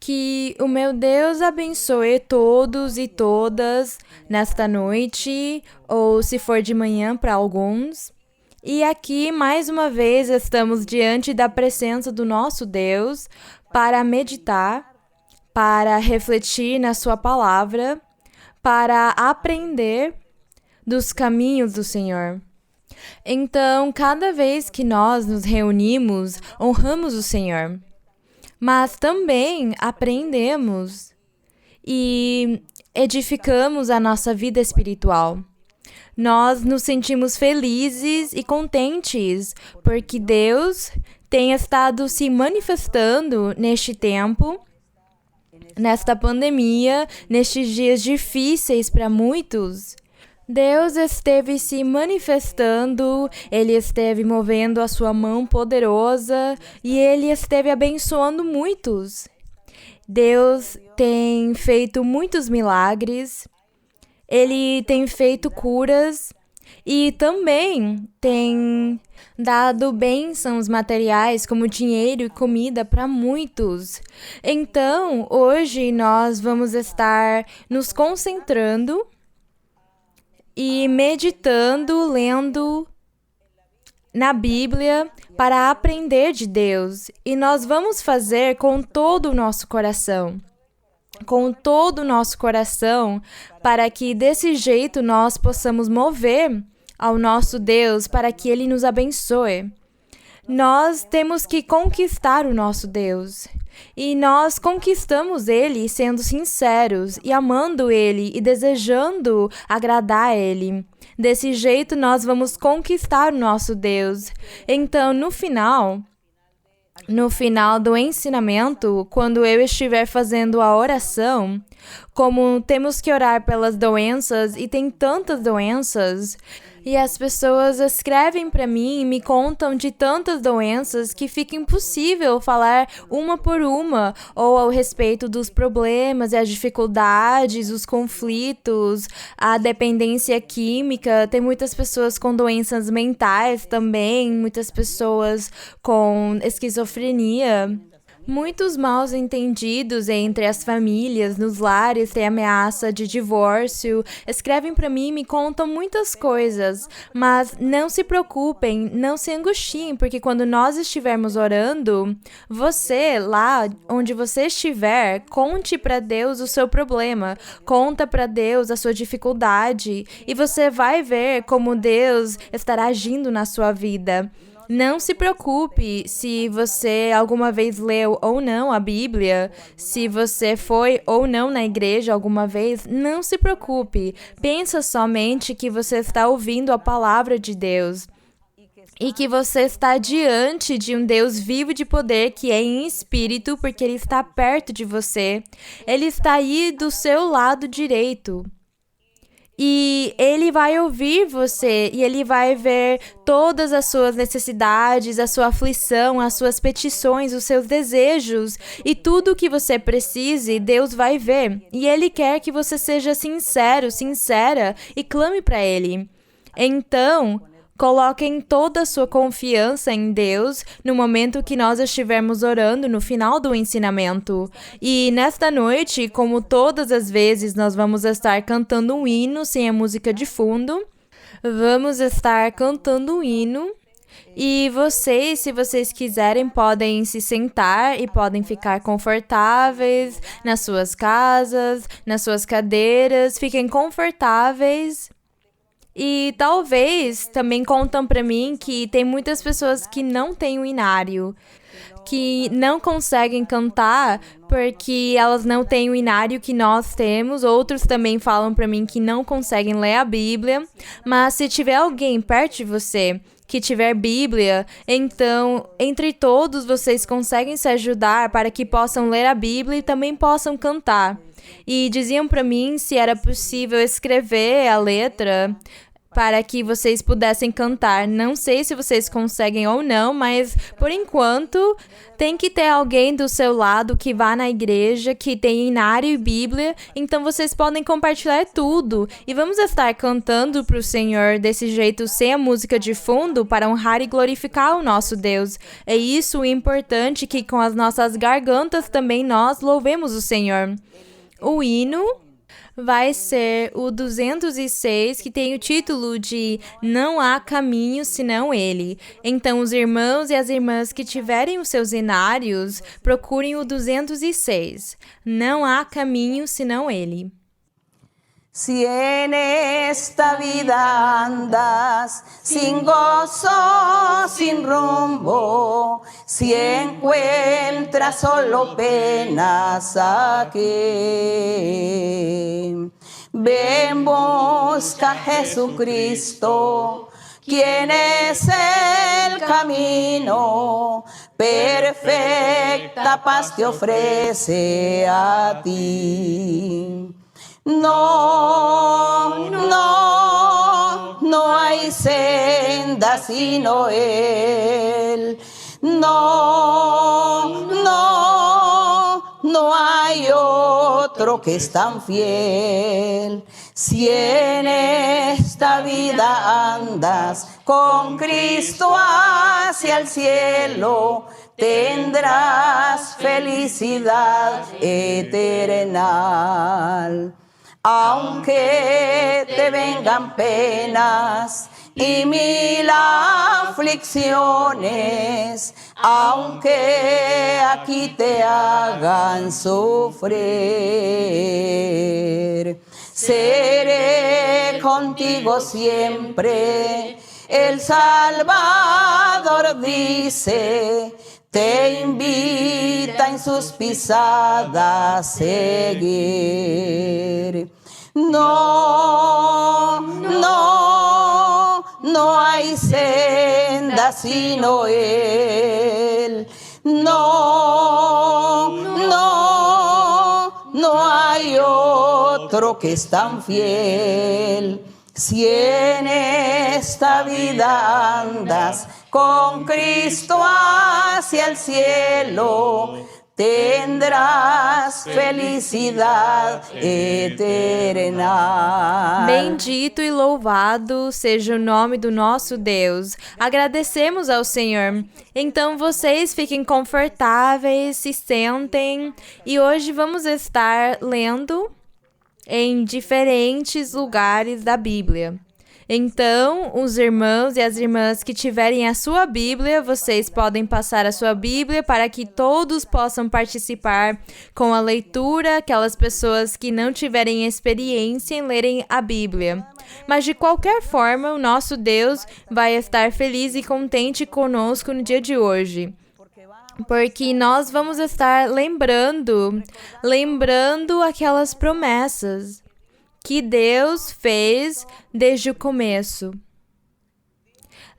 Que o meu Deus abençoe todos e todas nesta noite, ou se for de manhã para alguns. E aqui, mais uma vez, estamos diante da presença do nosso Deus para meditar, para refletir na Sua palavra, para aprender dos caminhos do Senhor. Então, cada vez que nós nos reunimos, honramos o Senhor, mas também aprendemos e edificamos a nossa vida espiritual. Nós nos sentimos felizes e contentes porque Deus tem estado se manifestando neste tempo, nesta pandemia, nestes dias difíceis para muitos. Deus esteve se manifestando, Ele esteve movendo a sua mão poderosa e Ele esteve abençoando muitos. Deus tem feito muitos milagres, Ele tem feito curas e também tem dado bênçãos materiais como dinheiro e comida para muitos. Então, hoje nós vamos estar nos concentrando e meditando, lendo na Bíblia para aprender de Deus. E nós vamos fazer com todo o nosso coração. Com todo o nosso coração, para que desse jeito nós possamos mover ao nosso Deus para que Ele nos abençoe. Nós temos que conquistar o nosso Deus. E nós conquistamos Ele sendo sinceros e amando Ele e desejando agradar a Ele. Desse jeito nós vamos conquistar o nosso Deus. Então, no final do ensinamento, quando eu estiver fazendo a oração, como temos que orar pelas doenças e tem tantas doenças, e as pessoas escrevem para mim e me contam de tantas doenças que fica impossível falar uma por uma, ou ao respeito dos problemas e as dificuldades, os conflitos, a dependência química. Tem muitas pessoas com doenças mentais também, muitas pessoas com esquizofrenia. Muitos maus entendidos entre as famílias, nos lares, tem ameaça de divórcio. Escrevem para mim e me contam muitas coisas, mas não se preocupem, não se angustiem, porque quando nós estivermos orando, você, lá onde você estiver, conte para Deus o seu problema, conta para Deus a sua dificuldade, e você vai ver como Deus estará agindo na sua vida. Não se preocupe se você alguma vez leu ou não a Bíblia, se você foi ou não na igreja alguma vez, não se preocupe. Pensa somente que você está ouvindo a palavra de Deus e que você está diante de um Deus vivo de poder que é em espírito, porque Ele está perto de você. Ele está aí do seu lado direito. E Ele vai ouvir você e Ele vai ver todas as suas necessidades, a sua aflição, as suas petições, os seus desejos e tudo o que você precise, Deus vai ver. E Ele quer que você seja sincero, sincera e clame para Ele. Então, coloquem toda a sua confiança em Deus no momento que nós estivermos orando no final do ensinamento. E nesta noite, como todas as vezes, nós vamos estar cantando um hino sem a música de fundo. Vamos estar cantando um hino. E vocês, se vocês quiserem, podem se sentar e podem ficar confortáveis nas suas casas, nas suas cadeiras. Fiquem confortáveis. E talvez também contam para mim que tem muitas pessoas que não têm o inário, que não conseguem cantar porque elas não têm o inário que nós temos. Outros também falam para mim que não conseguem ler a Bíblia. Mas se tiver alguém perto de você que tiver Bíblia, então entre todos vocês conseguem se ajudar para que possam ler a Bíblia e também possam cantar. E diziam para mim se era possível escrever a letra para que vocês pudessem cantar. Não sei se vocês conseguem ou não, mas por enquanto tem que ter alguém do seu lado que vá na igreja, que tem inário e Bíblia, então vocês podem compartilhar tudo. E vamos estar cantando para o Senhor desse jeito, sem a música de fundo, para honrar e glorificar o nosso Deus. É isso o importante, que com as nossas gargantas também nós louvemos o Senhor. O hino vai ser o 206, que tem o título de Não Há Caminho Senão Ele. Então, os irmãos e as irmãs que tiverem os seus inários, procurem o 206. Não há caminho senão Ele. Si en esta vida andas sin gozo, sin rumbo, si encuentras solo penas aquí, ven, busca a Jesucristo, quien es el camino, perfecta paz te ofrece a ti. No, no, no hay senda sino Él. No, no, no hay otro que es tan fiel. Si en esta vida andas con Cristo hacia el cielo, tendrás felicidad eterna. Aunque te vengan penas y mil aflicciones, aunque aquí te hagan sufrir, seré contigo siempre. El Salvador dice, te invita en sus pisadas seguir. No, no, no hay senda sino Él. No, no, no hay otro que es tan fiel. Si en esta vida andas con Cristo hacia el cielo, tendrás felicidad eterna. Bendito e louvado seja o nome do nosso Deus. Agradecemos ao Senhor. Então vocês fiquem confortáveis, se sentem. E hoje vamos estar lendo em diferentes lugares da Bíblia. Então, os irmãos e as irmãs que tiverem a sua Bíblia, vocês podem passar a sua Bíblia para que todos possam participar com a leitura, aquelas pessoas que não tiverem experiência em lerem a Bíblia. Mas, de qualquer forma, o nosso Deus vai estar feliz e contente conosco no dia de hoje. Porque nós vamos estar lembrando aquelas promessas que Deus fez desde o começo.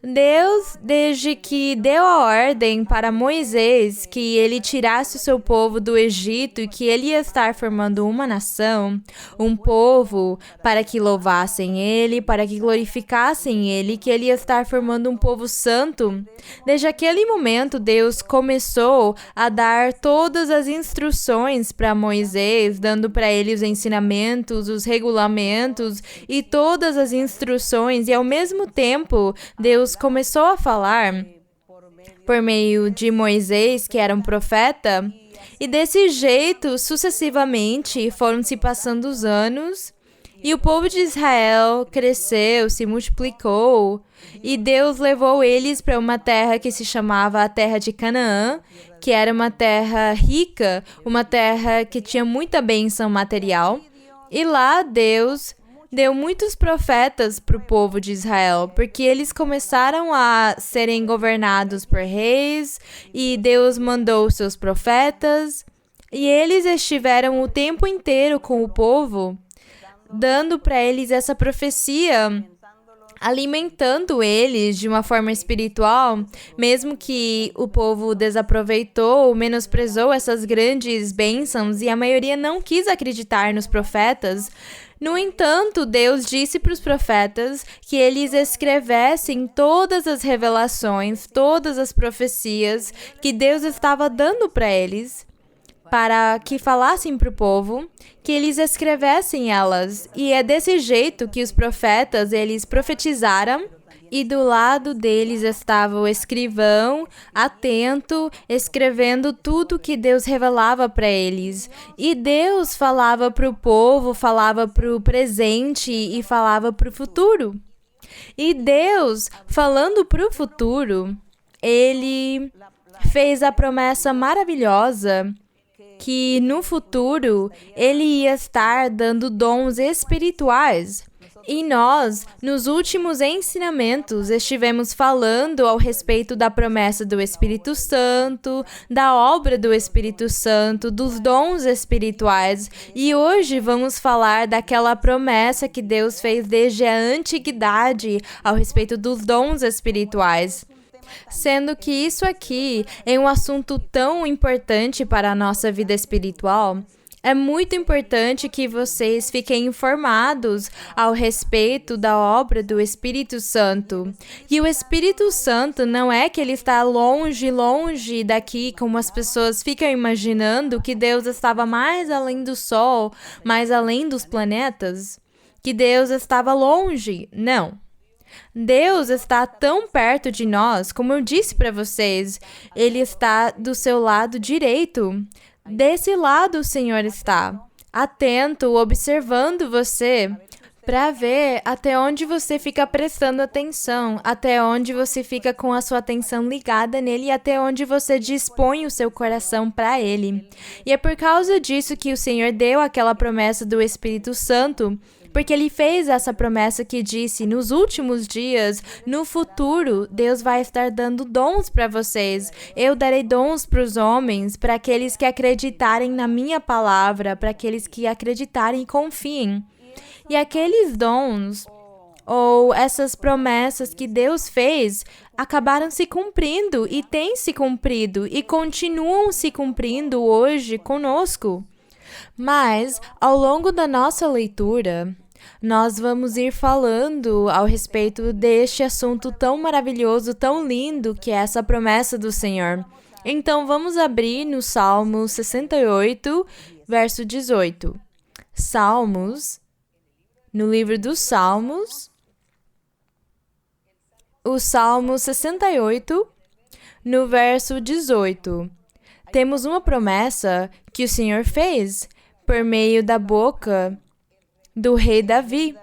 Deus, desde que deu a ordem para Moisés que ele tirasse o seu povo do Egito e que ele ia estar formando uma nação, um povo para que louvassem ele, para que glorificassem ele, que ele ia estar formando um povo santo. Desde aquele momento, Deus começou a dar todas as instruções para Moisés, dando para ele os ensinamentos, os regulamentos e todas as instruções, e ao mesmo tempo, Deus começou a falar por meio de Moisés, que era um profeta, e desse jeito, sucessivamente, foram se passando os anos, e o povo de Israel cresceu, se multiplicou, e Deus levou eles para uma terra que se chamava a Terra de Canaã, que era uma terra rica, uma terra que tinha muita bênção material, e lá Deus deu muitos profetas para o povo de Israel, porque eles começaram a serem governados por reis, e Deus mandou seus profetas, e eles estiveram o tempo inteiro com o povo, dando para eles essa profecia, alimentando eles de uma forma espiritual, mesmo que o povo desaproveitou, menosprezou essas grandes bênçãos e a maioria não quis acreditar nos profetas. No entanto, Deus disse para os profetas que eles escrevessem todas as revelações, todas as profecias que Deus estava dando para eles, para que falassem para o povo, que eles escrevessem elas. E é desse jeito que os profetas, eles profetizaram, e do lado deles estava o escrivão, atento, escrevendo tudo que Deus revelava para eles. E Deus falava para o povo, falava para o presente e falava para o futuro. E Deus, falando para o futuro, Ele fez a promessa maravilhosa que no futuro Ele ia estar dando dons espirituais. E nós, nos últimos ensinamentos, estivemos falando ao respeito da promessa do Espírito Santo, da obra do Espírito Santo, dos dons espirituais. E hoje vamos falar daquela promessa que Deus fez desde a antiguidade ao respeito dos dons espirituais. Sendo que isso aqui é um assunto tão importante para a nossa vida espiritual, é muito importante que vocês fiquem informados ao respeito da obra do Espírito Santo. E o Espírito Santo não é que ele está longe, longe daqui, como as pessoas ficam imaginando, que Deus estava mais além do Sol, mais além dos planetas, que Deus estava longe. Não. Deus está tão perto de nós, como eu disse para vocês, Ele está do seu lado direito. Desse lado o Senhor está, atento, observando você, para ver até onde você fica prestando atenção, até onde você fica com a sua atenção ligada nele e até onde você dispõe o seu coração para ele. E é por causa disso que o Senhor deu aquela promessa do Espírito Santo, porque Ele fez essa promessa que disse, nos últimos dias, no futuro, Deus vai estar dando dons para vocês. Eu darei dons para os homens, para aqueles que acreditarem na minha palavra, para aqueles que acreditarem e confiem. E aqueles dons, ou essas promessas que Deus fez, acabaram se cumprindo e têm se cumprido e continuam se cumprindo hoje conosco. Mas, ao longo da nossa leitura, nós vamos ir falando ao respeito deste assunto tão maravilhoso, tão lindo, que é essa promessa do Senhor. Então, vamos abrir no Salmo 68, verso 18. Salmos, no livro dos Salmos, o Salmo 68, no verso 18. Temos uma promessa que o Senhor fez por meio da boca do rei Davi.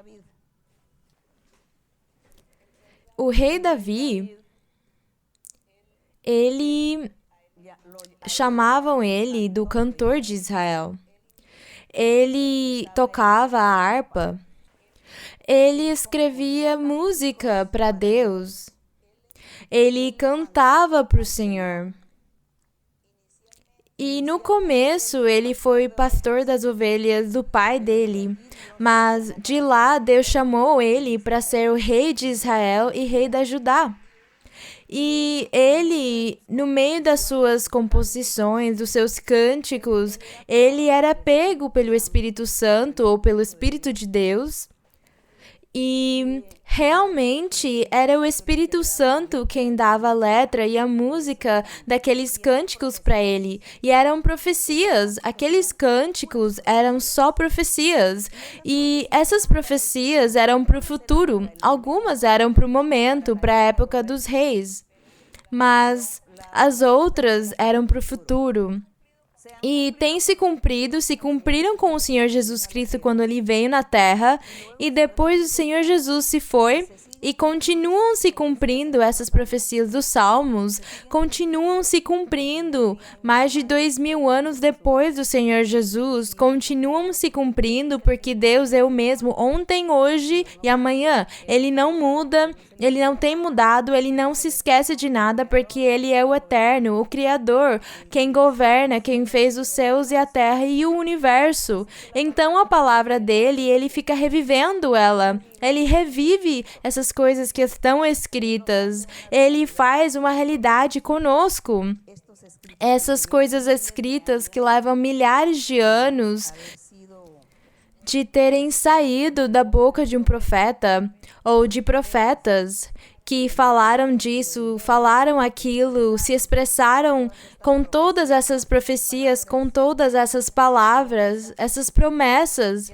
O rei Davi, chamavam ele do cantor de Israel. Ele tocava a harpa, ele escrevia música para Deus, ele cantava para o Senhor. E no começo ele foi pastor das ovelhas do pai dele, mas de lá Deus chamou ele para ser o rei de Israel e rei da Judá. E ele, no meio das suas composições, dos seus cânticos, ele era pego pelo Espírito Santo ou pelo Espírito de Deus. E realmente era o Espírito Santo quem dava a letra e a música daqueles cânticos para ele. E eram profecias, aqueles cânticos eram só profecias. E essas profecias eram para o futuro, algumas eram para o momento, para a época dos reis. Mas as outras eram para o futuro. E tem se cumpriram com o Senhor Jesus Cristo quando Ele veio na Terra, e depois o Senhor Jesus se foi, e continuam se cumprindo essas profecias dos Salmos, continuam se cumprindo mais de 2000 anos depois do Senhor Jesus, continuam se cumprindo porque Deus é o mesmo ontem, hoje e amanhã. Ele não muda, Ele não tem mudado, Ele não se esquece de nada porque Ele é o Eterno, o Criador, quem governa, quem fez os céus e a terra e o universo. Então a palavra dele, Ele fica revivendo ela. Ele revive essas coisas que estão escritas. Ele faz uma realidade conosco. Essas coisas escritas que levam milhares de anos de terem saído da boca de um profeta ou de profetas que falaram disso, falaram aquilo, se expressaram com todas essas profecias, com todas essas palavras, essas promessas.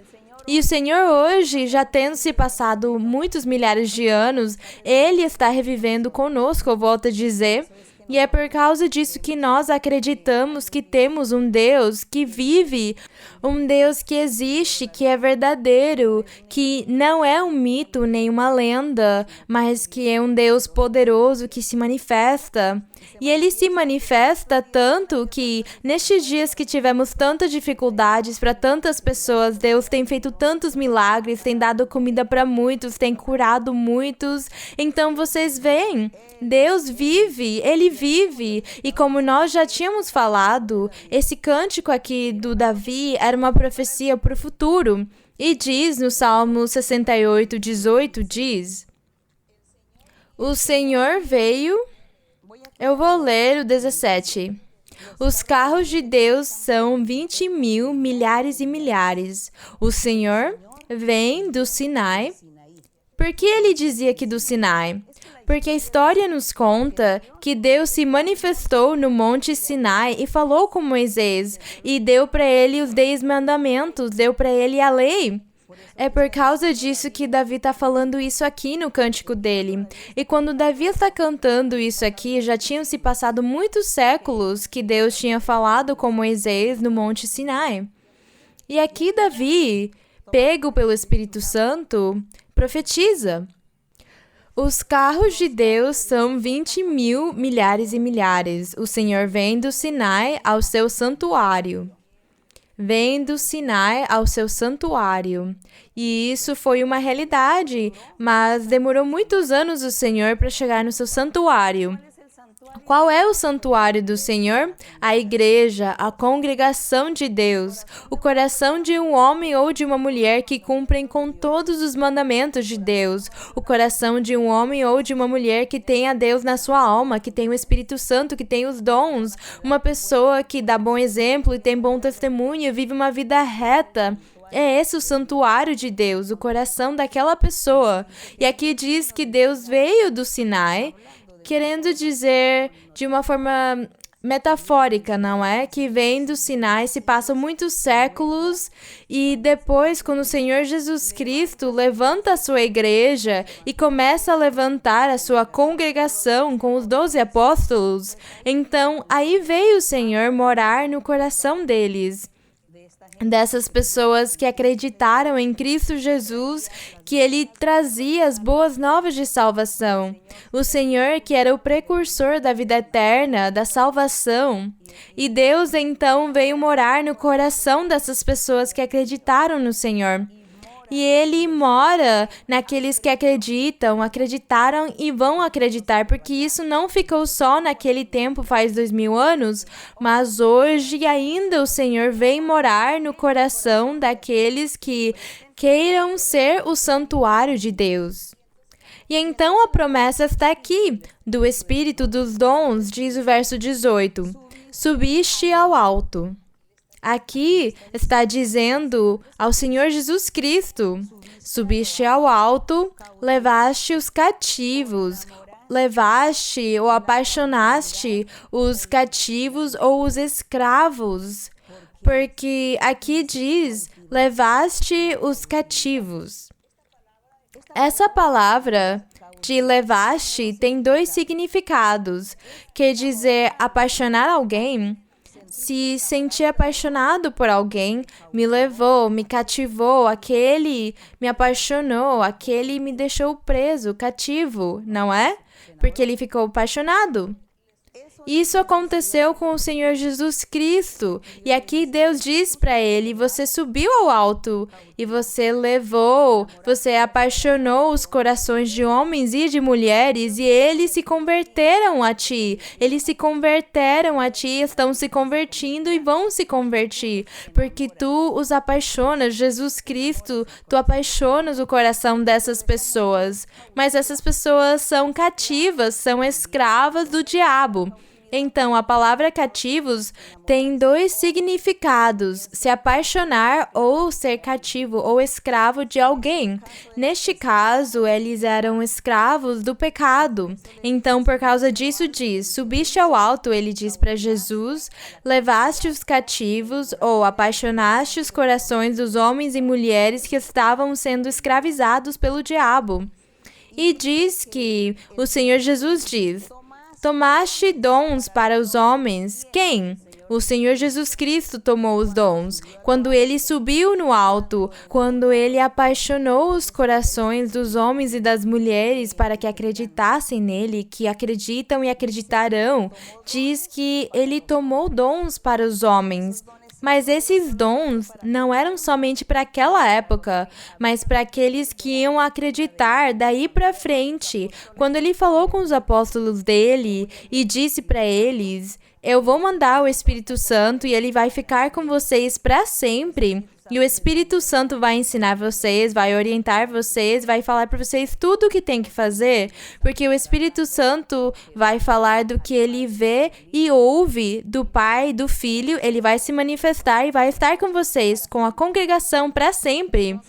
E o Senhor hoje, já tendo se passado muitos milhares de anos, Ele está revivendo conosco, eu volto a dizer. E é por causa disso que nós acreditamos que temos um Deus que vive, um Deus que existe, que é verdadeiro, que não é um mito nem uma lenda, mas que é um Deus poderoso que se manifesta. E Ele se manifesta tanto que, nestes dias que tivemos tantas dificuldades para tantas pessoas, Deus tem feito tantos milagres, tem dado comida para muitos, tem curado muitos. Então vocês veem, Deus vive, Ele vive. E como nós já tínhamos falado, esse cântico aqui do Davi era uma profecia para o futuro. E diz no Salmo 68:18, diz: O Senhor veio... Eu vou ler o 17. Os carros de Deus são 20.000, milhares e milhares. O Senhor vem do Sinai. Por que ele dizia que do Sinai? Porque a história nos conta que Deus se manifestou no Monte Sinai e falou com Moisés e deu para ele os 10 mandamentos, deu para ele a lei. É por causa disso que Davi está falando isso aqui no cântico dele. E quando Davi está cantando isso aqui, já tinham se passado muitos séculos que Deus tinha falado com Moisés no Monte Sinai. E aqui Davi, pego pelo Espírito Santo, profetiza. Os carros de Deus são 20.000, milhares e milhares. O Senhor vem do Sinai ao seu santuário. Vem do Sinai ao seu santuário. E isso foi uma realidade, mas demorou muitos anos o Senhor para chegar no seu santuário. Qual é o santuário do Senhor? A igreja, a congregação de Deus, o coração de um homem ou de uma mulher que cumprem com todos os mandamentos de Deus, o coração de um homem ou de uma mulher que tem a Deus na sua alma, que tem o Espírito Santo, que tem os dons, uma pessoa que dá bom exemplo e tem bom testemunho, vive uma vida reta. É esse o santuário de Deus, o coração daquela pessoa. E aqui diz que Deus veio do Sinai, querendo dizer de uma forma metafórica, não é? Que vem do Sinai, se passam muitos séculos e depois, quando o Senhor Jesus Cristo levanta a sua igreja e começa a levantar a sua congregação com os 12 apóstolos, então aí veio o Senhor morar no coração deles. Dessas pessoas que acreditaram em Cristo Jesus, que Ele trazia as boas novas de salvação. O Senhor, que era o precursor da vida eterna, da salvação. E Deus, então, veio morar no coração dessas pessoas que acreditaram no Senhor. E Ele mora naqueles que acreditaram e vão acreditar, porque isso não ficou só naquele tempo, faz 2000 anos, mas hoje ainda o Senhor vem morar no coração daqueles que queiram ser o santuário de Deus. E então a promessa está aqui, do Espírito dos dons, diz o verso 18, subiste ao alto. Aqui está dizendo ao Senhor Jesus Cristo, subiste ao alto, levaste os cativos, levaste ou apaixonaste os cativos ou os escravos, porque aqui diz, levaste os cativos. Essa palavra de levaste tem 2 significados, quer dizer apaixonar alguém, se sentir apaixonado por alguém, me levou, me cativou, aquele me apaixonou, aquele me deixou preso, cativo, não é? Porque ele ficou apaixonado. Isso aconteceu com o Senhor Jesus Cristo. E aqui Deus diz para ele: você subiu ao alto e você levou, você apaixonou os corações de homens e de mulheres e eles se converteram a ti. Eles se converteram a ti, estão se convertindo e vão se convertir, porque tu os apaixonas, Jesus Cristo, tu apaixonas o coração dessas pessoas. Mas essas pessoas são cativas, são escravas do diabo. Então, a palavra cativos tem dois significados: se apaixonar ou ser cativo ou escravo de alguém. Neste caso, eles eram escravos do pecado. Então, por causa disso, diz: subiste ao alto, ele diz para Jesus, levaste os cativos ou apaixonaste os corações dos homens e mulheres que estavam sendo escravizados pelo diabo. E diz que o Senhor Jesus diz: tomaste dons para os homens. Quem? O Senhor Jesus Cristo tomou os dons. Quando ele subiu no alto, quando ele apaixonou os corações dos homens e das mulheres para que acreditassem nele, que acreditam e acreditarão, diz que ele tomou dons para os homens. Mas esses dons não eram somente para aquela época, mas para aqueles que iam acreditar daí para frente. Quando ele falou com os apóstolos dele e disse para eles: eu vou mandar o Espírito Santo e ele vai ficar com vocês para sempre. E o Espírito Santo vai ensinar vocês, vai orientar vocês, vai falar para vocês tudo o que tem que fazer, porque o Espírito Santo vai falar do que ele vê e ouve do Pai, do Filho, ele vai se manifestar e vai estar com vocês, com a congregação para sempre.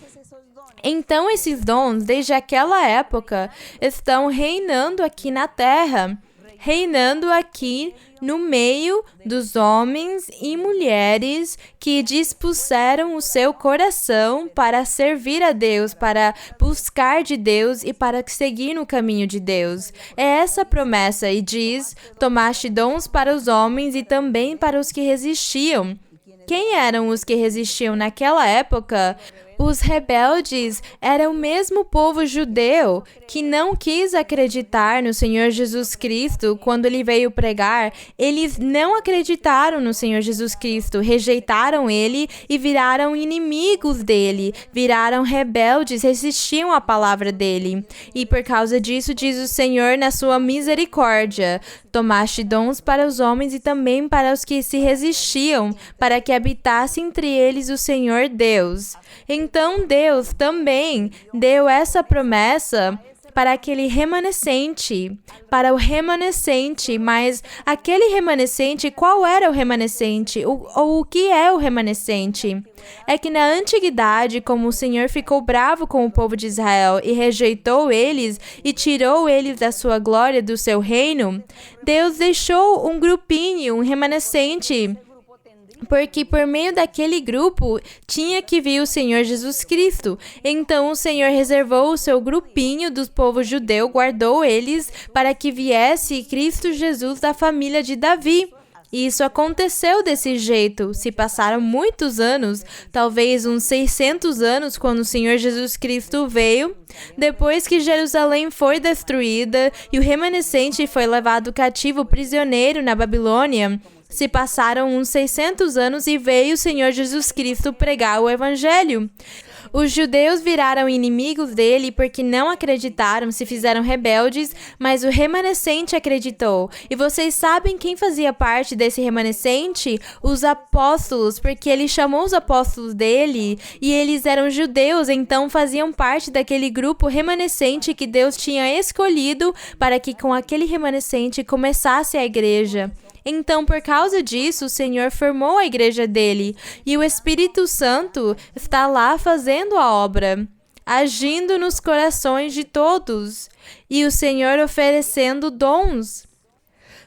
Então, esses dons, desde aquela época, estão reinando aqui na terra, reinando aqui no meio dos homens e mulheres que dispuseram o seu coração para servir a Deus, para buscar de Deus e para seguir no caminho de Deus. É essa a promessa e diz: tomaste dons para os homens e também para os que resistiam. Quem eram os que resistiam naquela época? Os rebeldes eram o mesmo povo judeu que não quis acreditar no Senhor Jesus Cristo quando ele veio pregar. Eles não acreditaram no Senhor Jesus Cristo, rejeitaram ele e viraram inimigos dele, viraram rebeldes, resistiam à palavra dele. E por causa disso, diz o Senhor na sua misericórdia: tomaste dons para os homens e também para os que se resistiam, para que habitasse entre eles o Senhor Deus. Então Deus também deu essa promessa para aquele remanescente, para o remanescente, mas aquele remanescente, qual era o remanescente? O que é o remanescente? É que na antiguidade, como o Senhor ficou bravo com o povo de Israel e rejeitou eles e tirou eles da sua glória, do seu reino, Deus deixou um grupinho, um remanescente, porque por meio daquele grupo tinha que vir o Senhor Jesus Cristo. Então o Senhor reservou o seu grupinho do povo judeu, guardou eles para que viesse Cristo Jesus da família de Davi. E isso aconteceu desse jeito. Se passaram muitos anos, talvez uns 600 anos, quando o Senhor Jesus Cristo veio. Depois que Jerusalém foi destruída e o remanescente foi levado cativo prisioneiro na Babilônia, se passaram uns 600 anos e veio o Senhor Jesus Cristo pregar o Evangelho. Os judeus viraram inimigos dele porque não acreditaram, se fizeram rebeldes, mas o remanescente acreditou. E vocês sabem quem fazia parte desse remanescente? Os apóstolos, porque ele chamou os apóstolos dele e eles eram judeus, então faziam parte daquele grupo remanescente que Deus tinha escolhido para que com aquele remanescente começasse a igreja. Então, por causa disso, o Senhor formou a igreja dele e o Espírito Santo está lá fazendo a obra, agindo nos corações de todos, e o Senhor oferecendo dons.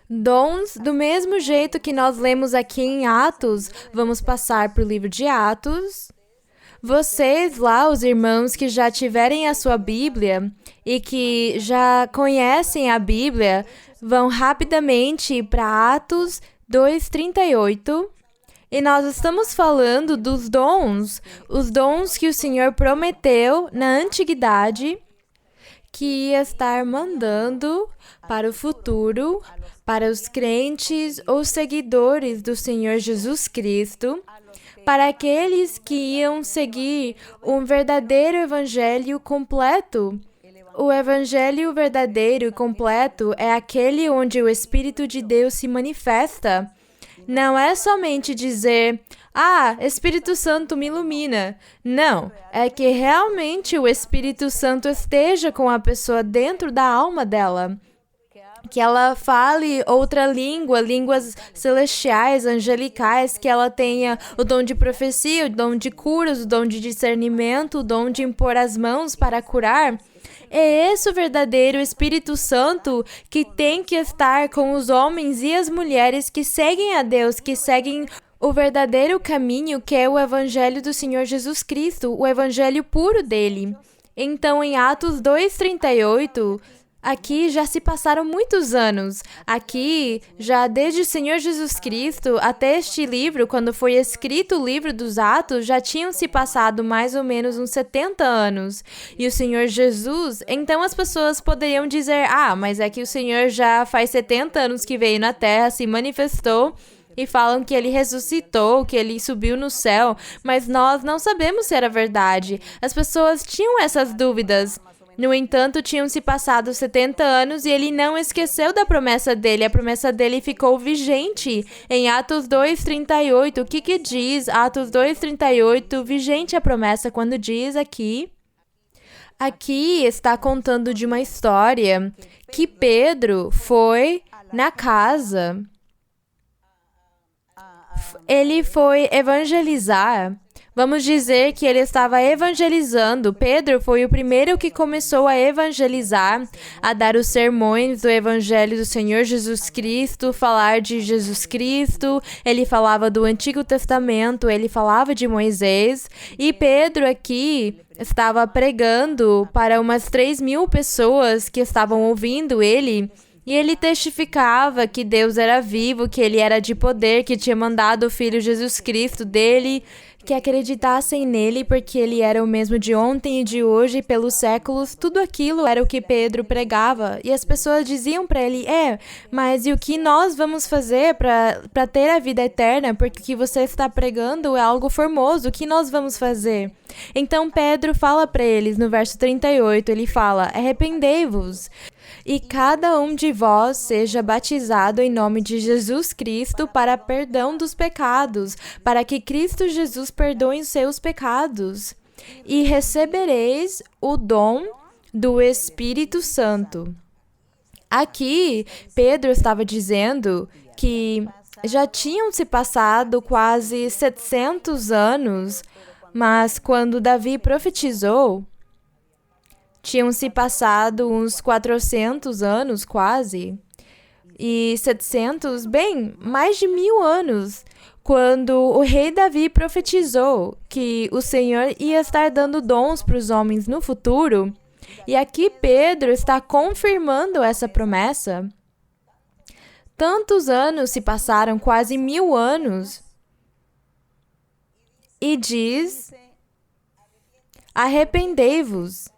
Dons, do mesmo jeito que nós lemos aqui em Atos. Vamos passar para o livro de Atos. Vocês lá, os irmãos que já tiverem a sua Bíblia e que já conhecem a Bíblia, vão rapidamente para Atos 2:38. E nós estamos falando dos dons, os dons que o Senhor prometeu na antiguidade, que ia estar mandando para o futuro, para os crentes ou seguidores do Senhor Jesus Cristo, para aqueles que iam seguir um verdadeiro evangelho completo. O evangelho verdadeiro e completo é aquele onde o Espírito de Deus se manifesta. Não é somente dizer, Espírito Santo me ilumina. Não, é que realmente o Espírito Santo esteja com a pessoa dentro da alma dela. Que ela fale outra língua, línguas celestiais, angelicais, que ela tenha o dom de profecia, o dom de curas, o dom de discernimento, o dom de impor as mãos para curar. É esse o verdadeiro Espírito Santo que tem que estar com os homens e as mulheres que seguem a Deus, que seguem o verdadeiro caminho, que é o Evangelho do Senhor Jesus Cristo, o Evangelho puro dele. Então, em Atos 2:38, aqui já se passaram muitos anos. Aqui, já desde o Senhor Jesus Cristo até este livro, quando foi escrito o livro dos Atos, já tinham se passado mais ou menos uns 70 anos. E o Senhor Jesus, então as pessoas poderiam dizer, mas é que o Senhor já faz 70 anos que veio na Terra, se manifestou, e falam que ele ressuscitou, que ele subiu no céu, mas nós não sabemos se era verdade. As pessoas tinham essas dúvidas. No entanto, tinham se passado 70 anos e ele não esqueceu da promessa dele. A promessa dele ficou vigente. Em Atos 2:38, o que diz Atos 2:38? Vigente a promessa quando diz aqui... Aqui está contando de uma história que Pedro foi na casa. Ele foi evangelizar. Vamos dizer que ele estava evangelizando. Pedro foi o primeiro que começou a evangelizar, a dar os sermões do Evangelho do Senhor Jesus Cristo, falar de Jesus Cristo. Ele falava do Antigo Testamento, ele falava de Moisés. E Pedro aqui estava pregando para umas 3.000 pessoas que estavam ouvindo ele. E ele testificava que Deus era vivo, que ele era de poder, que tinha mandado o Filho Jesus Cristo dele, que acreditassem nele porque ele era o mesmo de ontem e de hoje, pelos séculos. Tudo aquilo era o que Pedro pregava. E as pessoas diziam para ele, mas e o que nós vamos fazer para ter a vida eterna? Porque o que você está pregando é algo formoso. O que nós vamos fazer? Então Pedro fala para eles, no verso 38, ele fala, arrependei-vos. E cada um de vós seja batizado em nome de Jesus Cristo para perdão dos pecados, para que Cristo Jesus perdoe os seus pecados. E recebereis o dom do Espírito Santo. Aqui, Pedro estava dizendo que já tinham se passado quase 700 anos, mas quando Davi profetizou, tinham se passado uns 400 anos quase, e 700, mais de 1.000 anos, quando o rei Davi profetizou que o Senhor ia estar dando dons para os homens no futuro. E aqui Pedro está confirmando essa promessa. Tantos anos se passaram, quase 1.000 anos, e diz, arrependei-vos.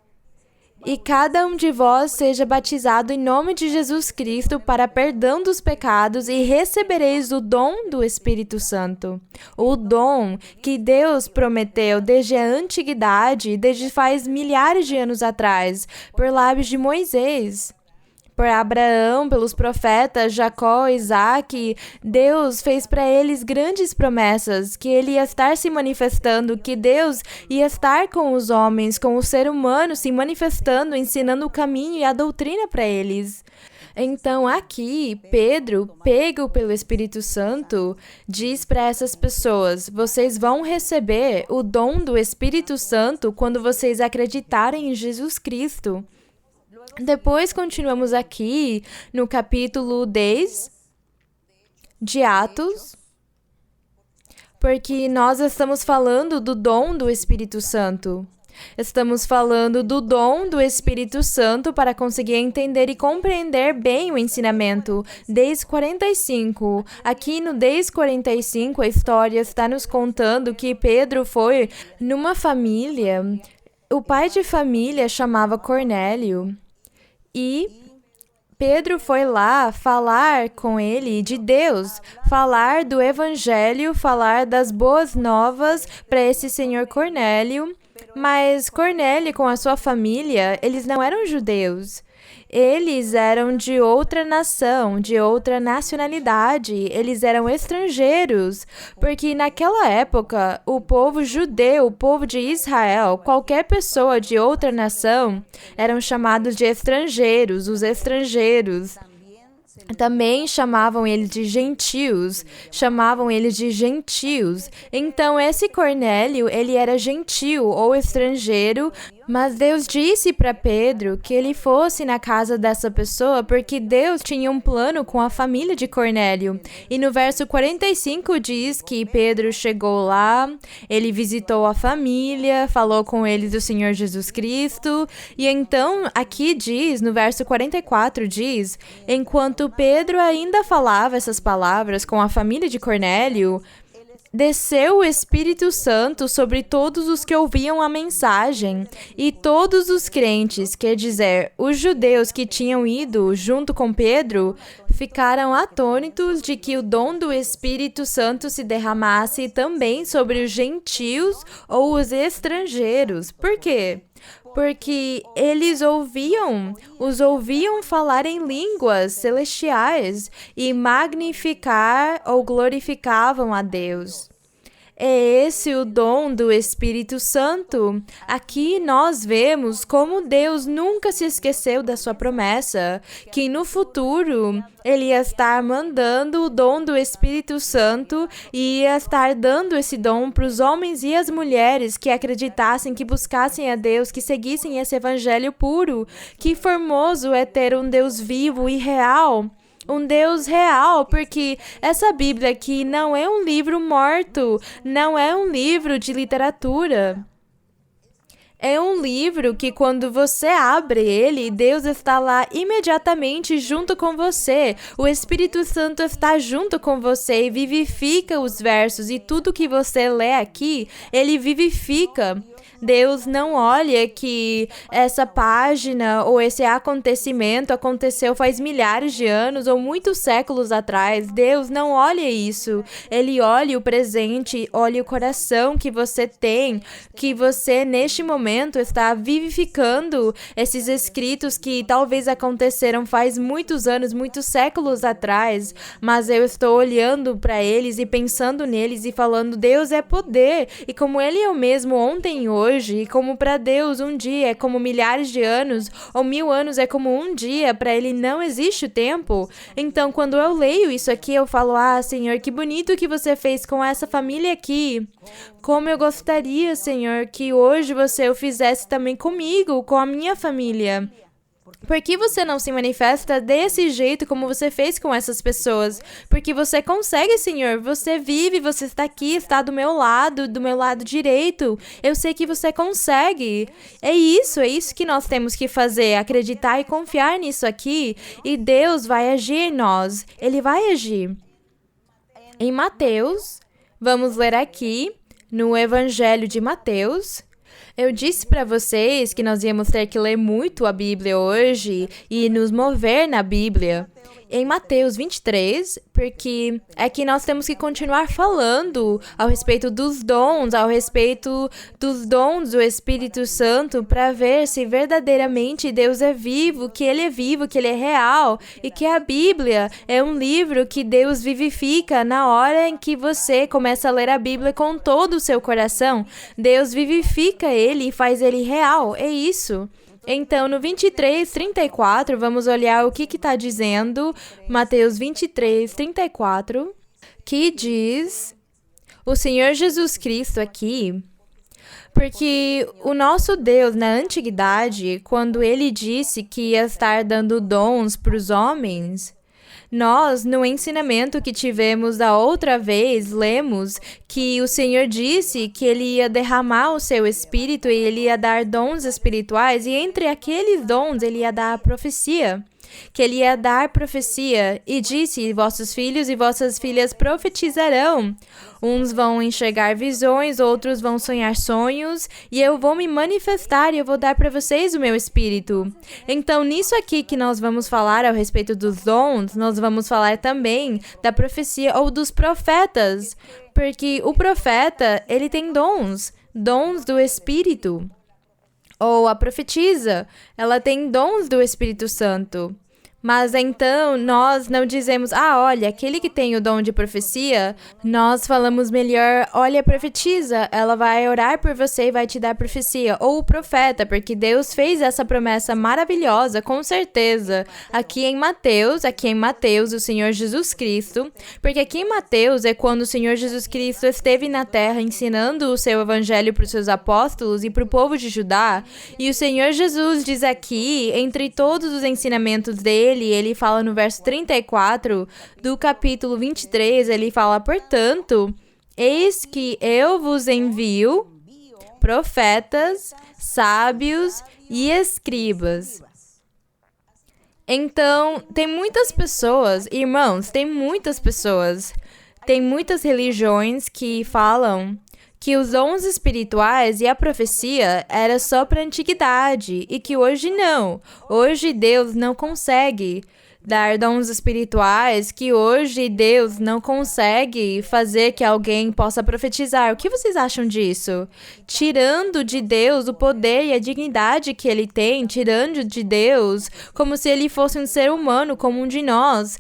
E cada um de vós seja batizado em nome de Jesus Cristo para perdão dos pecados e recebereis o dom do Espírito Santo. O dom que Deus prometeu desde a antiguidade, desde faz milhares de anos atrás, por lábios de Moisés. Por Abraão, pelos profetas, Jacó, Isaac, Deus fez para eles grandes promessas, que ele ia estar se manifestando, que Deus ia estar com os homens, com o ser humano, se manifestando, ensinando o caminho e a doutrina para eles. Então aqui, Pedro, pego pelo Espírito Santo, diz para essas pessoas, vocês vão receber o dom do Espírito Santo quando vocês acreditarem em Jesus Cristo. Depois continuamos aqui no capítulo 10 de Atos, porque nós estamos falando do dom do Espírito Santo. Estamos falando do dom do Espírito Santo para conseguir entender e compreender bem o ensinamento. 10:45. Aqui no 10:45, a história está nos contando que Pedro foi numa família. O pai de família chamava Cornélio. E Pedro foi lá falar com ele de Deus, falar do evangelho, falar das boas novas para esse senhor Cornélio. Mas Cornélio com a sua família, eles não eram judeus. Eles eram de outra nação, de outra nacionalidade, eles eram estrangeiros, porque naquela época, o povo judeu, o povo de Israel, qualquer pessoa de outra nação, eram chamados de estrangeiros, os estrangeiros. Também chamavam eles de gentios, Então, esse Cornélio, ele era gentio ou estrangeiro, mas Deus disse para Pedro que ele fosse na casa dessa pessoa porque Deus tinha um plano com a família de Cornélio. E no verso 45 diz que Pedro chegou lá, ele visitou a família, falou com eles do Senhor Jesus Cristo. E então, aqui diz, no verso 44 diz, enquanto Pedro ainda falava essas palavras com a família de Cornélio, desceu o Espírito Santo sobre todos os que ouviam a mensagem, e todos os crentes, quer dizer, os judeus que tinham ido junto com Pedro, ficaram atônitos de que o dom do Espírito Santo se derramasse também sobre os gentios ou os estrangeiros. Por quê? Porque eles os ouviam falar em línguas celestiais e magnificar ou glorificavam a Deus. É esse o dom do Espírito Santo. Aqui nós vemos como Deus nunca se esqueceu da sua promessa, que no futuro Ele ia estar mandando o dom do Espírito Santo e ia estar dando esse dom para os homens e as mulheres que acreditassem, que buscassem a Deus, que seguissem esse evangelho puro. Que formoso é ter um Deus vivo e real. Um Deus real, porque essa Bíblia aqui não é um livro morto, não é um livro de literatura. É um livro que quando você abre ele, Deus está lá imediatamente junto com você. O Espírito Santo está junto com você e vivifica os versos, e tudo que você lê aqui, ele vivifica. Deus não olha que essa página ou esse acontecimento aconteceu faz milhares de anos ou muitos séculos atrás. Deus não olha isso. Ele olha o presente, olha o coração que você tem, que você neste momento está vivificando esses escritos que talvez aconteceram faz muitos anos, muitos séculos atrás, mas eu estou olhando para eles e pensando neles e falando, Deus é poder, e como Ele é o mesmo ontem e hoje, e como para Deus um dia é como milhares de anos, ou 1000 anos é como um dia, para Ele não existe o tempo. Então, quando eu leio isso aqui, eu falo, Senhor, que bonito que você fez com essa família aqui. Como eu gostaria, Senhor, que hoje você o fizesse também comigo, com a minha família. Por que você não se manifesta desse jeito como você fez com essas pessoas? Porque você consegue, Senhor. Você vive, você está aqui, está do meu lado direito. Eu sei que você consegue. É isso que nós temos que fazer. Acreditar e confiar nisso aqui. E Deus vai agir em nós. Ele vai agir. Em Mateus, vamos ler aqui no Evangelho de Mateus. Eu disse para vocês que nós íamos ter que ler muito a Bíblia hoje e nos mover na Bíblia. Em Mateus 23, porque é que nós temos que continuar falando ao respeito dos dons, do Espírito Santo, para ver se verdadeiramente Deus é vivo, que Ele é real, e que a Bíblia é um livro que Deus vivifica na hora em que você começa a ler a Bíblia com todo o seu coração. Deus vivifica ele e faz ele real, é isso. Então, no 23:34, vamos olhar o que está dizendo, Mateus 23:34, que diz, o Senhor Jesus Cristo aqui, porque o nosso Deus, na antiguidade, quando Ele disse que ia estar dando dons para os homens, nós, no ensinamento que tivemos da outra vez, lemos que o Senhor disse que Ele ia derramar o seu Espírito e Ele ia dar dons espirituais, e entre aqueles dons Ele ia dar a profecia. que ele ia dar profecia, e disse: vossos filhos e vossas filhas profetizarão. Uns vão enxergar visões, outros vão sonhar sonhos, e eu vou me manifestar e eu vou dar para vocês o meu espírito. Então, nisso aqui que nós vamos falar a respeito dos dons, nós vamos falar também da profecia ou dos profetas, porque o profeta, ele tem dons do espírito. Ou a profetisa, ela tem dons do Espírito Santo. Mas então nós não dizemos: olha, aquele que tem o dom de profecia, nós falamos melhor: olha, a profetisa, ela vai orar por você e vai te dar profecia. Ou o profeta, porque Deus fez essa promessa maravilhosa, com certeza, aqui em Mateus, o Senhor Jesus Cristo, porque aqui em Mateus é quando o Senhor Jesus Cristo esteve na terra ensinando o seu evangelho para os seus apóstolos e para o povo de Judá, e o Senhor Jesus diz aqui, entre todos os ensinamentos dele, ele fala no verso 34 do capítulo 23, ele fala: portanto, eis que eu vos envio profetas, sábios e escribas. Então, tem muitas pessoas, irmãos, tem muitas religiões que falam que os dons espirituais e a profecia era só para a antiguidade e que hoje não. Hoje Deus não consegue dar dons espirituais, que hoje Deus não consegue fazer que alguém possa profetizar. O que vocês acham disso? Tirando de Deus o poder e a dignidade que ele tem, tirando de Deus como se ele fosse um ser humano como um de nós,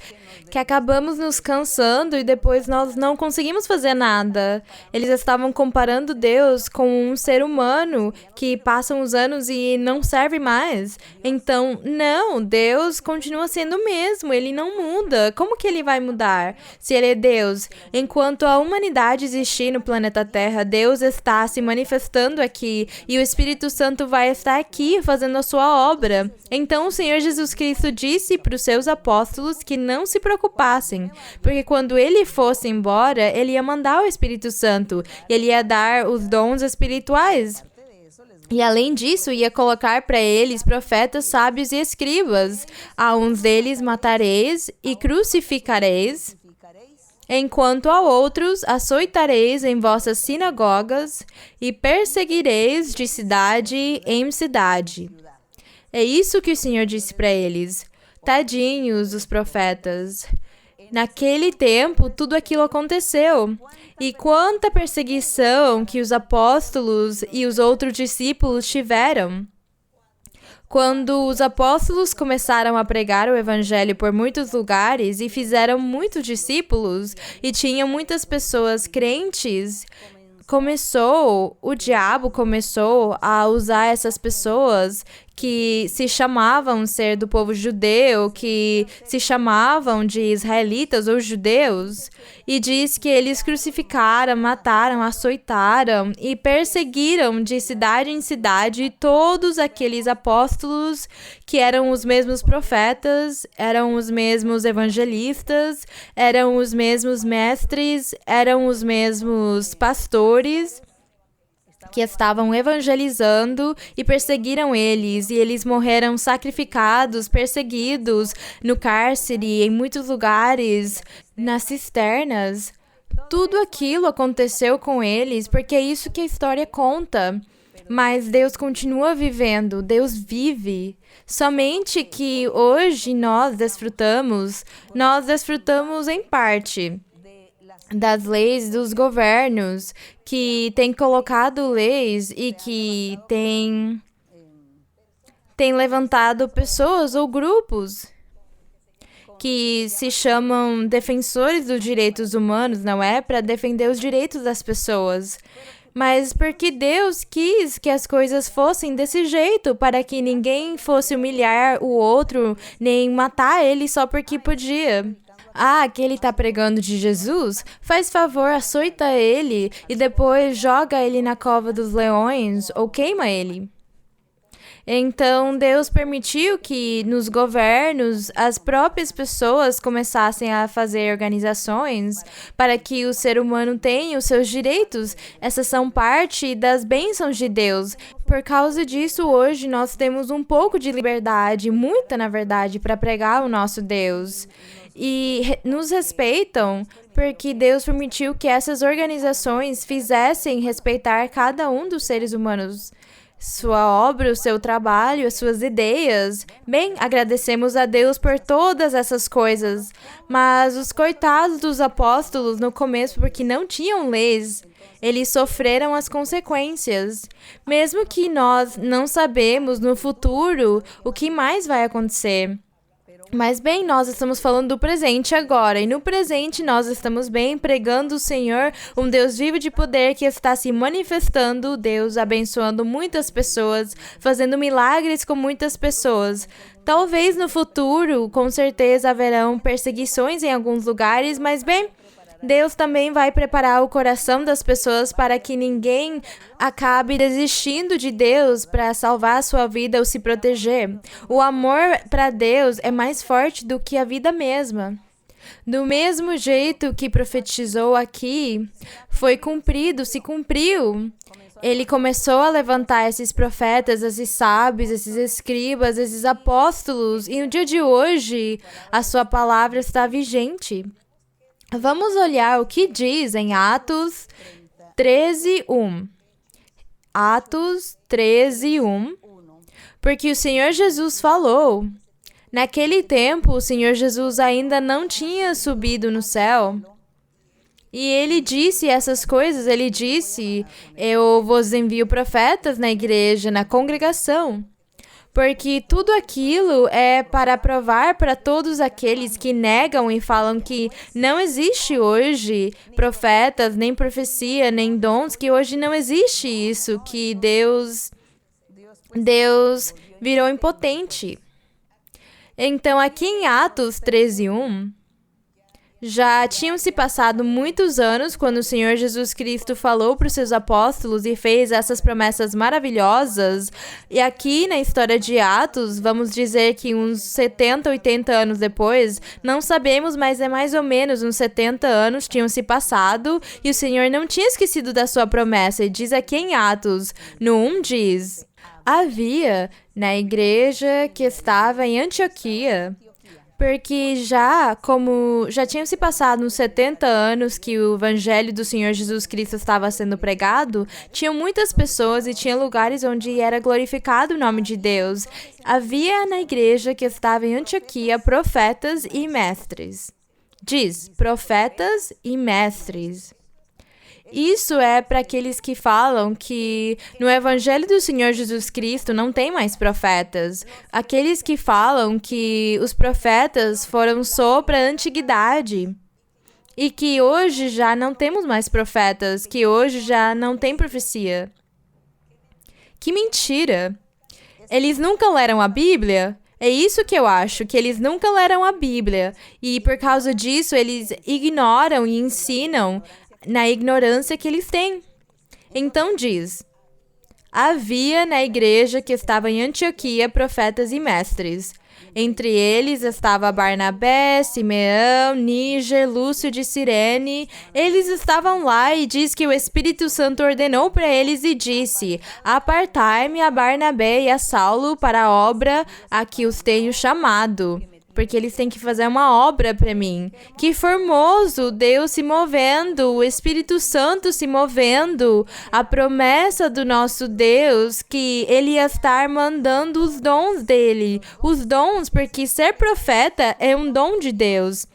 que acabamos nos cansando e depois nós não conseguimos fazer nada. Eles estavam comparando Deus com um ser humano que passam os anos e não serve mais. Então, não, Deus continua sendo o mesmo, ele não muda. Como que ele vai mudar se ele é Deus? Enquanto a humanidade existir no planeta Terra, Deus está se manifestando aqui e o Espírito Santo vai estar aqui fazendo a sua obra. Então, o Senhor Jesus Cristo disse para os seus apóstolos que não se preocupassem, porque quando ele fosse embora, ele ia mandar o Espírito Santo e ele ia dar os dons espirituais. E além disso, ia colocar para eles profetas, sábios e escribas. A uns deles matareis e crucificareis, enquanto a outros açoitareis em vossas sinagogas e perseguireis de cidade em cidade. É isso que o Senhor disse para eles. Tadinhos dos profetas. Naquele tempo, tudo aquilo aconteceu. E quanta perseguição que os apóstolos e os outros discípulos tiveram. Quando os apóstolos começaram a pregar o evangelho por muitos lugares e fizeram muitos discípulos e tinham muitas pessoas crentes, o diabo começou a usar essas pessoas que se chamavam ser do povo judeu, que se chamavam de israelitas ou judeus, e diz que eles crucificaram, mataram, açoitaram e perseguiram de cidade em cidade todos aqueles apóstolos que eram os mesmos profetas, eram os mesmos evangelistas, eram os mesmos mestres, eram os mesmos pastores, que estavam evangelizando e perseguiram eles, e eles morreram sacrificados, perseguidos, no cárcere, em muitos lugares, nas cisternas. Tudo aquilo aconteceu com eles, porque é isso que a história conta. Mas Deus continua vivendo, Deus vive. Somente que hoje nós desfrutamos em parte das leis dos governos que têm colocado leis e que têm levantado pessoas ou grupos que se chamam defensores dos direitos humanos, não é? Para defender os direitos das pessoas. Mas porque Deus quis que as coisas fossem desse jeito, para que ninguém fosse humilhar o outro, nem matar ele só porque podia. Que ele está pregando de Jesus? Faz favor, açoita ele e depois joga ele na cova dos leões ou queima ele. Então, Deus permitiu que nos governos as próprias pessoas começassem a fazer organizações para que o ser humano tenha os seus direitos. Essas são parte das bênçãos de Deus. Por causa disso, hoje nós temos um pouco de liberdade, muita na verdade, para pregar o nosso Deus. E nos respeitam porque Deus permitiu que essas organizações fizessem respeitar cada um dos seres humanos, sua obra, o seu trabalho, as suas ideias. Bem, agradecemos a Deus por todas essas coisas, mas os coitados dos apóstolos no começo, porque não tinham leis, eles sofreram as consequências. Mesmo que nós não sabemos no futuro o que mais vai acontecer. Mas bem, nós estamos falando do presente agora, e no presente nós estamos bem pregando o Senhor, um Deus vivo de poder que está se manifestando, Deus abençoando muitas pessoas, fazendo milagres com muitas pessoas. Talvez no futuro, com certeza haverão perseguições em alguns lugares, mas bem, Deus também vai preparar o coração das pessoas para que ninguém acabe desistindo de Deus para salvar a sua vida ou se proteger. O amor para Deus é mais forte do que a vida mesma. Do mesmo jeito que profetizou aqui, foi cumprido, se cumpriu. Ele começou a levantar esses profetas, esses sábios, esses escribas, esses apóstolos, e no dia de hoje a sua palavra está vigente. Vamos olhar o que diz em Atos 13:1. Atos 13:1. Porque o Senhor Jesus falou. Naquele tempo, o Senhor Jesus ainda não tinha subido no céu. E ele disse essas coisas, ele disse, eu vos envio profetas na igreja, na congregação. Porque tudo aquilo é para provar para todos aqueles que negam e falam que não existe hoje profetas, nem profecia, nem dons, que hoje não existe isso, que Deus virou impotente. Então, aqui em Atos 13:1, já tinham se passado muitos anos quando o Senhor Jesus Cristo falou para os seus apóstolos e fez essas promessas maravilhosas. E aqui na história de Atos, vamos dizer que uns 70, 80 anos depois, não sabemos, mas é mais ou menos uns 70 anos tinham se passado e o Senhor não tinha esquecido da sua promessa. E diz aqui em Atos, no 1 diz, havia na igreja que estava em Antioquia, porque já tinham se passado uns 70 anos que o evangelho do Senhor Jesus Cristo estava sendo pregado, tinham muitas pessoas e tinha lugares onde era glorificado o nome de Deus. Havia na igreja que estava em Antioquia profetas e mestres. Diz, profetas e mestres. Isso é para aqueles que falam que no Evangelho do Senhor Jesus Cristo não tem mais profetas. Aqueles que falam que os profetas foram só para a antiguidade. E que hoje já não temos mais profetas, que hoje já não tem profecia. Que mentira! Eles nunca leram a Bíblia? É isso que eu acho, que eles nunca leram a Bíblia. E por causa disso, eles ignoram e ensinam na ignorância que eles têm. Então diz, havia na igreja que estava em Antioquia profetas e mestres. Entre eles estava Barnabé, Simeão, Níger, Lúcio de Cirene. Eles estavam lá e diz que o Espírito Santo ordenou para eles e disse, apartai-me a Barnabé e a Saulo para a obra a que os tenho chamado. Porque eles têm que fazer uma obra para mim. Que formoso, Deus se movendo, o Espírito Santo se movendo, a promessa do nosso Deus que Ele ia estar mandando os dons dele. Os dons, porque ser profeta é um dom de Deus.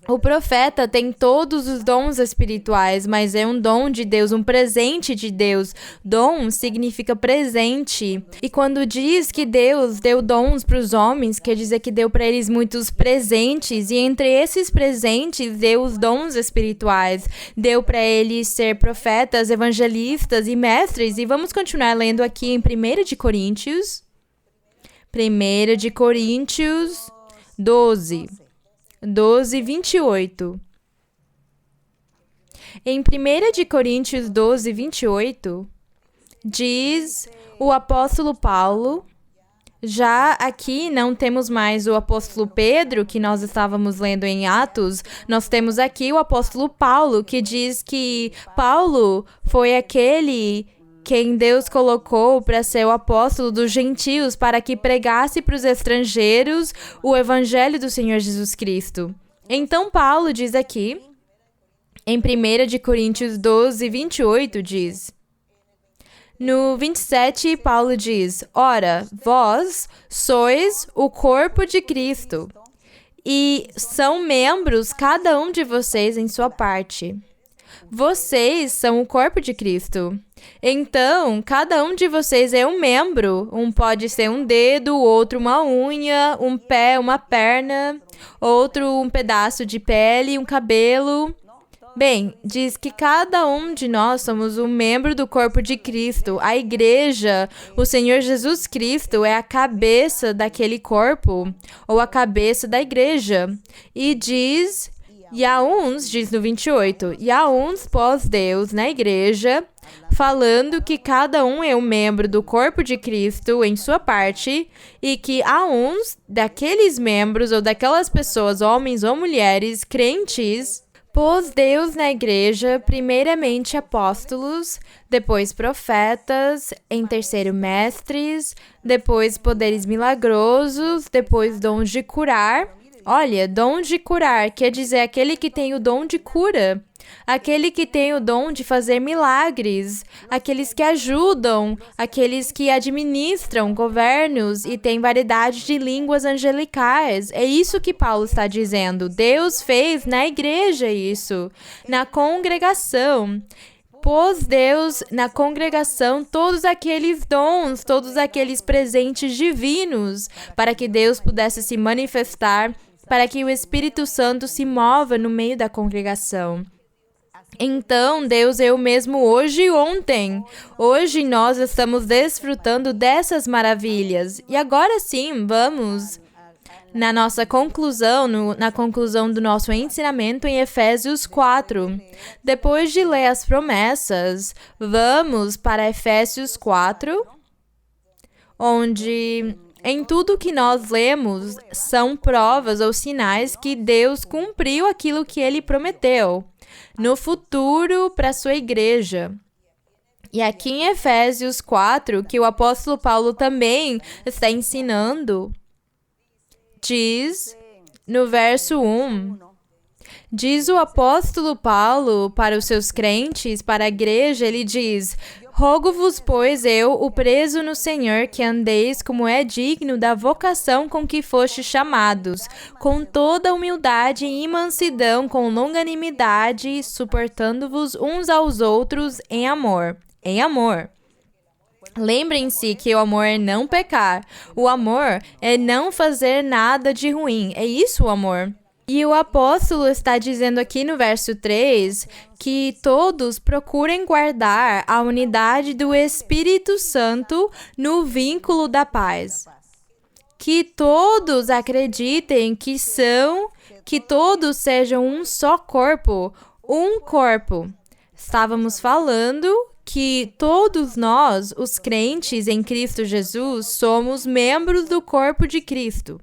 O profeta tem todos os dons espirituais, mas é um dom de Deus, um presente de Deus. Dom significa presente. E quando diz que Deus deu dons para os homens, quer dizer que deu para eles muitos presentes. E entre esses presentes, deu os dons espirituais. Deu para eles ser profetas, evangelistas e mestres. E vamos continuar lendo aqui em 1 de Coríntios. 1 de Coríntios 12:28. Em 1 de Coríntios 12:28, diz o apóstolo Paulo, já aqui não temos mais o apóstolo Pedro, que nós estávamos lendo em Atos, nós temos aqui o apóstolo Paulo, que diz que Paulo foi aquele quem Deus colocou para ser o apóstolo dos gentios para que pregasse para os estrangeiros o evangelho do Senhor Jesus Cristo. Então Paulo diz aqui, em 1 de Coríntios 12, 28, diz... No 27, Paulo diz, ora, vós sois o corpo de Cristo, e são membros cada um de vocês em sua parte. Vocês são o corpo de Cristo. Então, cada um de vocês é um membro. Um pode ser um dedo, outro uma unha, um pé, uma perna, outro um pedaço de pele, um cabelo... Bem, diz que cada um de nós somos um membro do corpo de Cristo. A igreja, o Senhor Jesus Cristo é a cabeça daquele corpo, ou a cabeça da igreja. E diz, e há uns, diz no 28, e há uns pós-Deus na igreja, falando que cada um é um membro do corpo de Cristo em sua parte, e que há uns daqueles membros ou daquelas pessoas, homens ou mulheres, crentes, pôs Deus na igreja, primeiramente apóstolos, depois profetas, em terceiro mestres, depois poderes milagrosos, depois dons de curar. Olha, dom de curar quer dizer aquele que tem o dom de cura, aquele que tem o dom de fazer milagres, aqueles que ajudam, aqueles que administram governos e têm variedade de línguas angelicais. É isso que Paulo está dizendo. Deus fez na igreja isso, na congregação. Pôs Deus na congregação todos aqueles dons, todos aqueles presentes divinos, para que Deus pudesse se manifestar, para que o Espírito Santo se mova no meio da congregação. Então, Deus é o mesmo hoje e ontem. Hoje nós estamos desfrutando dessas maravilhas. E agora sim, vamos na nossa conclusão, na conclusão do nosso ensinamento em Efésios 4. Depois de ler as promessas, vamos para Efésios 4, onde em tudo que nós lemos são provas ou sinais que Deus cumpriu aquilo que Ele prometeu no futuro para a sua igreja. E aqui em Efésios 4, que o apóstolo Paulo também está ensinando, diz no verso 1, diz o apóstolo Paulo para os seus crentes, para a igreja, ele diz: rogo-vos, pois eu, o preso no Senhor, que andeis como é digno da vocação com que fostes chamados, com toda humildade e mansidão, com longanimidade, suportando-vos uns aos outros em amor. Em amor. Lembrem-se que o amor é não pecar. O amor é não fazer nada de ruim. É isso o amor. E o apóstolo está dizendo aqui no verso 3 que todos procurem guardar a unidade do Espírito Santo no vínculo da paz. Que todos acreditem que todos sejam um só corpo, um corpo. Estávamos falando que todos nós, os crentes em Cristo Jesus, somos membros do corpo de Cristo.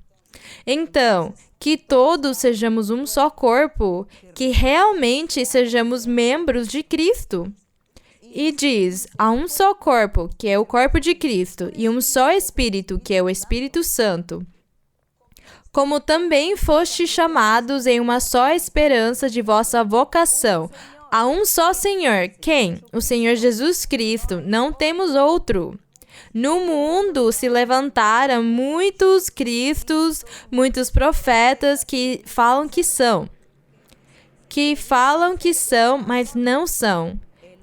Então, que todos sejamos um só corpo, que realmente sejamos membros de Cristo. E diz, há um só corpo, que é o corpo de Cristo, e um só Espírito, que é o Espírito Santo. Como também fostes chamados em uma só esperança de vossa vocação. Há um só Senhor, quem? O Senhor Jesus Cristo, não temos outro. No mundo se levantaram muitos cristos, muitos profetas que falam que são, mas não são.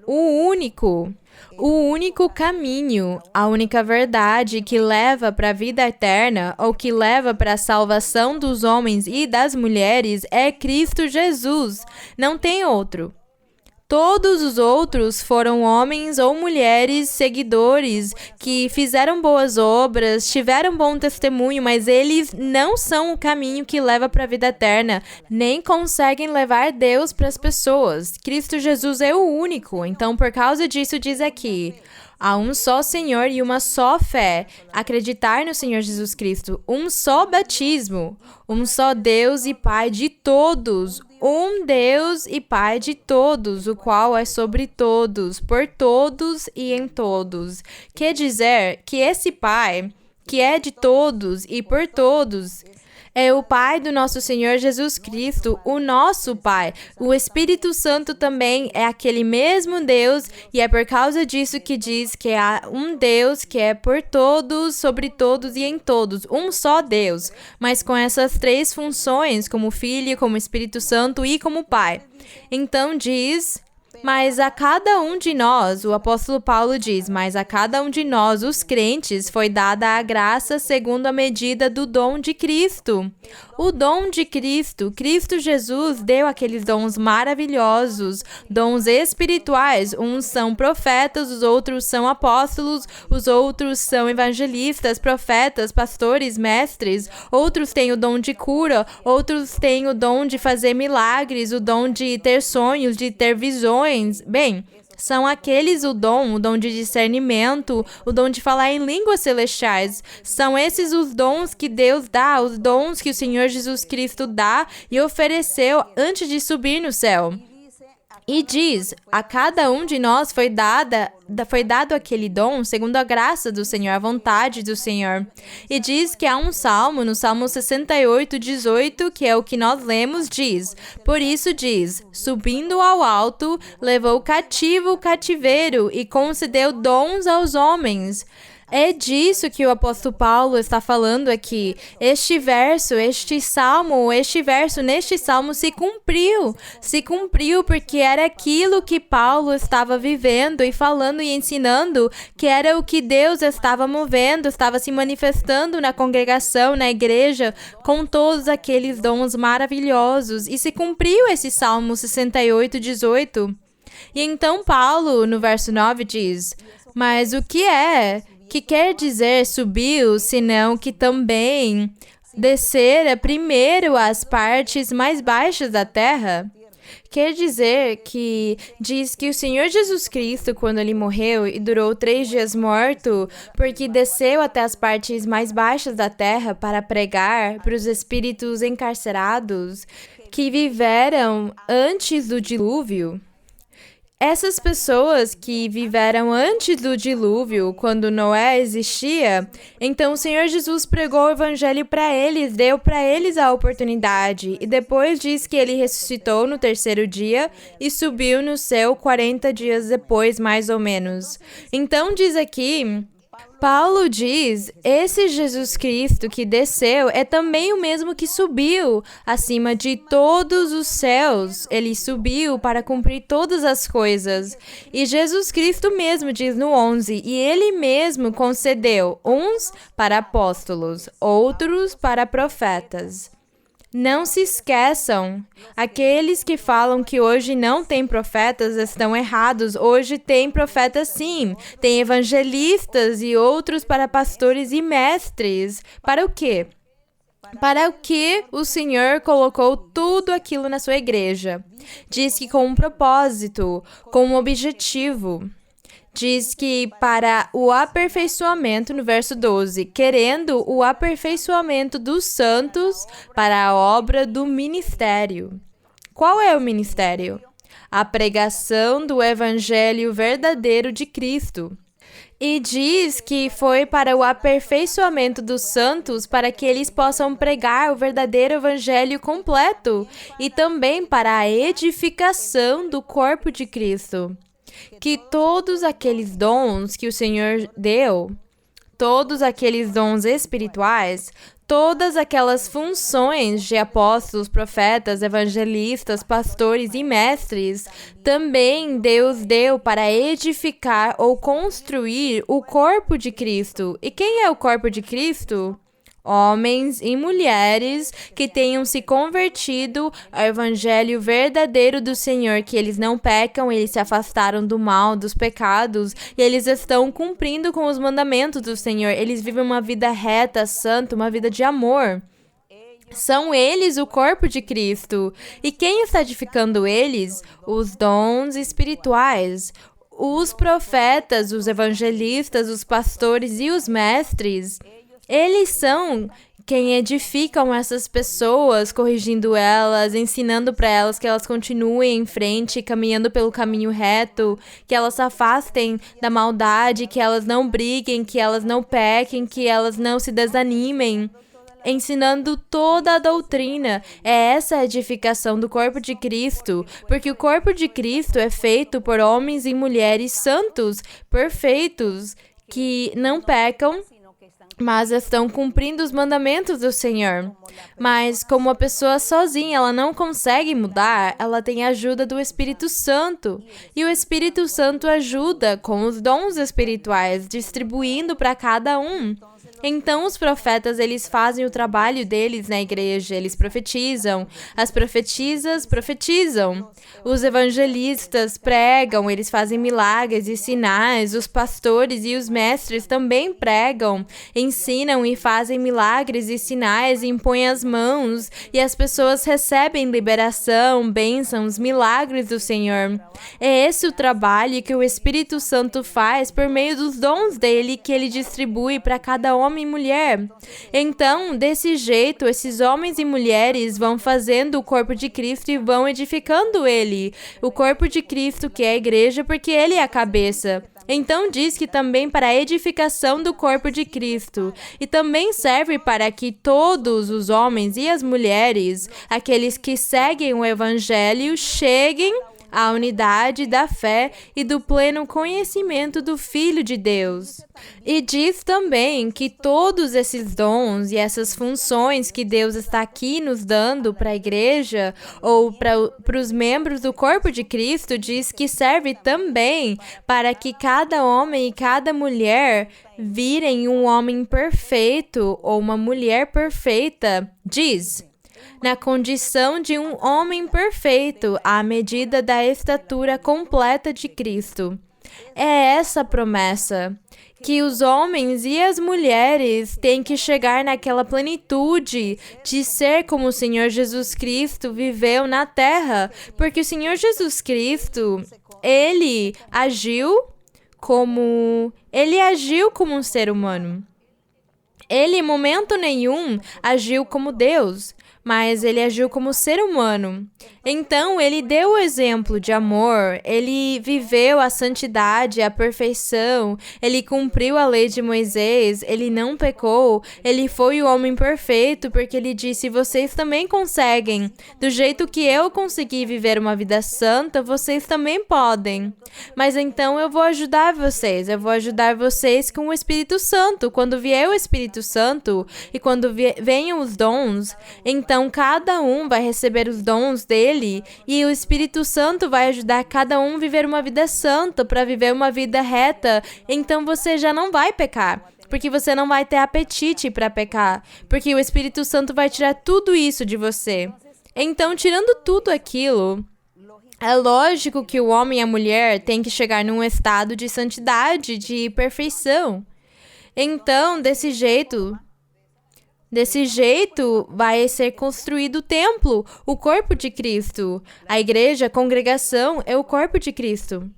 O único caminho, a única verdade que leva para a vida eterna ou que leva para a salvação dos homens e das mulheres é Cristo Jesus. Não tem outro. Todos os outros foram homens ou mulheres seguidores que fizeram boas obras, tiveram bom testemunho, mas eles não são o caminho que leva para a vida eterna, nem conseguem levar Deus para as pessoas. Cristo Jesus é o único, então por causa disso diz aqui, há um só Senhor e uma só fé, acreditar no Senhor Jesus Cristo, um só batismo, um só Deus e Pai de todos, um Deus e Pai de todos, o qual é sobre todos, por todos e em todos. Quer dizer que esse Pai, que é de todos e por todos, é o Pai do nosso Senhor Jesus Cristo, o nosso Pai. O Espírito Santo também é aquele mesmo Deus, e é por causa disso que diz que há um Deus que é por todos, sobre todos e em todos. Um só Deus, mas com essas três funções, como Filho, como Espírito Santo e como Pai. Então diz... Mas a cada um de nós, o apóstolo Paulo diz, mas a cada um de nós, os crentes, foi dada a graça segundo a medida do dom de Cristo. O dom de Cristo, Cristo Jesus deu aqueles dons maravilhosos, dons espirituais. Uns são profetas, os outros são apóstolos, os outros são evangelistas, profetas, pastores, mestres. Outros têm o dom de cura, outros têm o dom de fazer milagres, o dom de ter sonhos, de ter visões. Bem, são aqueles o dom de discernimento, o dom de falar em línguas celestiais. São esses os dons que Deus dá, os dons que o Senhor Jesus Cristo dá e ofereceu antes de subir no céu. E diz, a cada um de nós foi dado aquele dom segundo a graça do Senhor, a vontade do Senhor. E diz que há um salmo, no Salmo 68, 18, que é o que nós lemos, diz, por isso diz, subindo ao alto, levou cativo o cativeiro e concedeu dons aos homens. É disso que o apóstolo Paulo está falando aqui. Este verso neste salmo se cumpriu. Se cumpriu porque era aquilo que Paulo estava vivendo e falando e ensinando, que era o que Deus estava movendo, estava se manifestando na congregação, na igreja, com todos aqueles dons maravilhosos. E se cumpriu esse Salmo 68, 18. E então Paulo, no verso 9, diz, mas o que quer dizer subiu, senão que também descera primeiro às partes mais baixas da terra? Quer dizer que diz que o Senhor Jesus Cristo, quando ele morreu e durou 3 dias morto, porque desceu até as partes mais baixas da terra para pregar para os espíritos encarcerados que viveram antes do dilúvio. Essas pessoas que viveram antes do dilúvio, quando Noé existia, então o Senhor Jesus pregou o evangelho para eles, deu para eles a oportunidade, e depois diz que ele ressuscitou no 3º dia e subiu no céu 40 dias depois, mais ou menos. Então diz aqui... Paulo diz, esse Jesus Cristo que desceu é também o mesmo que subiu acima de todos os céus. Ele subiu para cumprir todas as coisas. E Jesus Cristo mesmo diz no 11, e ele mesmo concedeu uns para apóstolos, outros para profetas. Não se esqueçam, aqueles que falam que hoje não tem profetas estão errados. Hoje tem profetas sim, tem evangelistas e outros para pastores e mestres. Para o quê? Para o que o Senhor colocou tudo aquilo na sua igreja? Diz que com um propósito, com um objetivo. Diz que para o aperfeiçoamento, no verso 12, querendo o aperfeiçoamento dos santos para a obra do ministério. Qual é o ministério? A pregação do evangelho verdadeiro de Cristo. E diz que foi para o aperfeiçoamento dos santos para que eles possam pregar o verdadeiro evangelho completo e também para a edificação do corpo de Cristo. Que todos aqueles dons que o Senhor deu, todos aqueles dons espirituais, todas aquelas funções de apóstolos, profetas, evangelistas, pastores e mestres, também Deus deu para edificar ou construir o corpo de Cristo. E quem é o corpo de Cristo? Homens e mulheres que tenham se convertido ao evangelho verdadeiro do Senhor, que eles não pecam, eles se afastaram do mal, dos pecados, e eles estão cumprindo com os mandamentos do Senhor. Eles vivem uma vida reta, santa, uma vida de amor. São eles o corpo de Cristo. E quem está edificando eles? Os dons espirituais. Os profetas, os evangelistas, os pastores e os mestres. Eles são quem edificam essas pessoas, corrigindo elas, ensinando para elas que elas continuem em frente, caminhando pelo caminho reto, que elas se afastem da maldade, que elas não briguem, que elas não pequem, que elas não se desanimem. Ensinando toda a doutrina. É essa a edificação do corpo de Cristo, porque o corpo de Cristo é feito por homens e mulheres santos, perfeitos, que não pecam, mas estão cumprindo os mandamentos do Senhor. Mas como a pessoa sozinha ela não consegue mudar, ela tem a ajuda do Espírito Santo. E o Espírito Santo ajuda com os dons espirituais, distribuindo para cada um. Então, os profetas, eles fazem o trabalho deles na igreja, eles profetizam, as profetisas profetizam, os evangelistas pregam, eles fazem milagres e sinais, os pastores e os mestres também pregam, ensinam e fazem milagres e sinais, e impõem as mãos, e as pessoas recebem liberação, bênçãos, milagres do Senhor. É esse o trabalho que o Espírito Santo faz por meio dos dons dele que ele distribui para cada homem e mulher. Então, desse jeito, esses homens e mulheres vão fazendo o corpo de Cristo e vão edificando ele. O corpo de Cristo, que é a igreja, porque ele é a cabeça. Então diz que também para a edificação do corpo de Cristo. E também serve para que todos os homens e as mulheres, aqueles que seguem o Evangelho, cheguem à unidade da fé e do pleno conhecimento do Filho de Deus. E diz também que todos esses dons e essas funções que Deus está aqui nos dando para a igreja ou para os membros do corpo de Cristo, diz que serve também para que cada homem e cada mulher virem um homem perfeito ou uma mulher perfeita, diz, na condição de um homem perfeito, à medida da estatura completa de Cristo. É essa a promessa, que os homens e as mulheres têm que chegar naquela plenitude de ser como o Senhor Jesus Cristo viveu na terra, porque o Senhor Jesus Cristo, ele agiu como um ser humano. Ele, em momento nenhum, agiu como Deus, mas ele agiu como ser humano. Então, ele deu o exemplo de amor, ele viveu a santidade, a perfeição, ele cumpriu a lei de Moisés, ele não pecou, ele foi o homem perfeito, porque ele disse, vocês também conseguem. Do jeito que eu consegui viver uma vida santa, vocês também podem. Mas então eu vou ajudar vocês com o Espírito Santo. Quando vier o Espírito Santo e quando venham os dons, então cada um vai receber os dons dele e o Espírito Santo vai ajudar cada um a viver uma vida santa, para viver uma vida reta. Então você já não vai pecar, porque você não vai ter apetite para pecar, porque o Espírito Santo vai tirar tudo isso de você. Então, tirando tudo aquilo, é lógico que o homem e a mulher têm que chegar num estado de santidade, de perfeição. Então, desse jeito vai ser construído o templo, o corpo de Cristo. A igreja, a congregação, é o corpo de Cristo.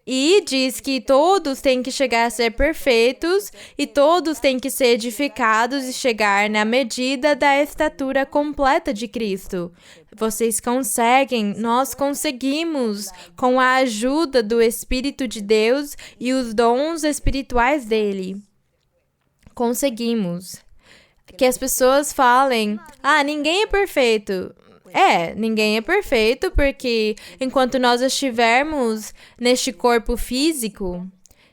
E diz que todos têm que chegar a ser perfeitos e todos têm que ser edificados e chegar na medida da estatura completa de Cristo. Vocês conseguem, nós conseguimos, com a ajuda do Espírito de Deus e os dons espirituais dele. Conseguimos. Que as pessoas falem, ninguém é perfeito. Ninguém é perfeito, porque enquanto nós estivermos neste corpo físico,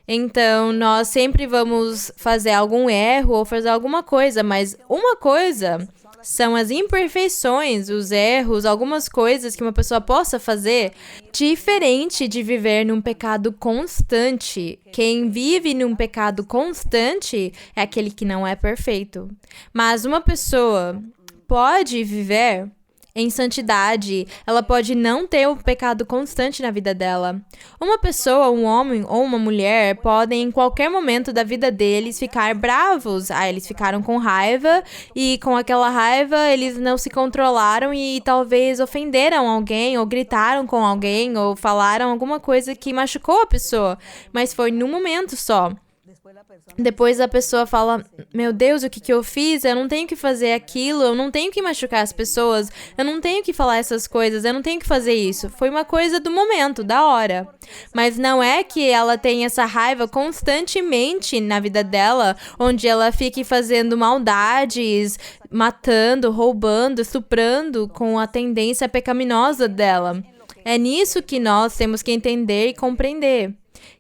então nós sempre vamos fazer algum erro ou fazer alguma coisa, mas uma coisa são as imperfeições, os erros, algumas coisas que uma pessoa possa fazer, diferente de viver num pecado constante. Quem vive num pecado constante é aquele que não é perfeito. Mas uma pessoa pode viver em santidade, ela pode não ter o pecado constante na vida dela. Uma pessoa, um homem ou uma mulher podem em qualquer momento da vida deles ficar bravos. Eles ficaram com raiva e com aquela raiva eles não se controlaram e talvez ofenderam alguém ou gritaram com alguém ou falaram alguma coisa que machucou a pessoa, mas foi num momento só. Depois a pessoa fala, meu Deus, o que que eu fiz? Eu não tenho que fazer aquilo, eu não tenho que machucar as pessoas, eu não tenho que falar essas coisas, eu não tenho que fazer isso. Foi uma coisa do momento, da hora. Mas não é que ela tem essa raiva constantemente na vida dela, onde ela fique fazendo maldades, matando, roubando, estuprando com a tendência pecaminosa dela. É nisso que nós temos que entender e compreender.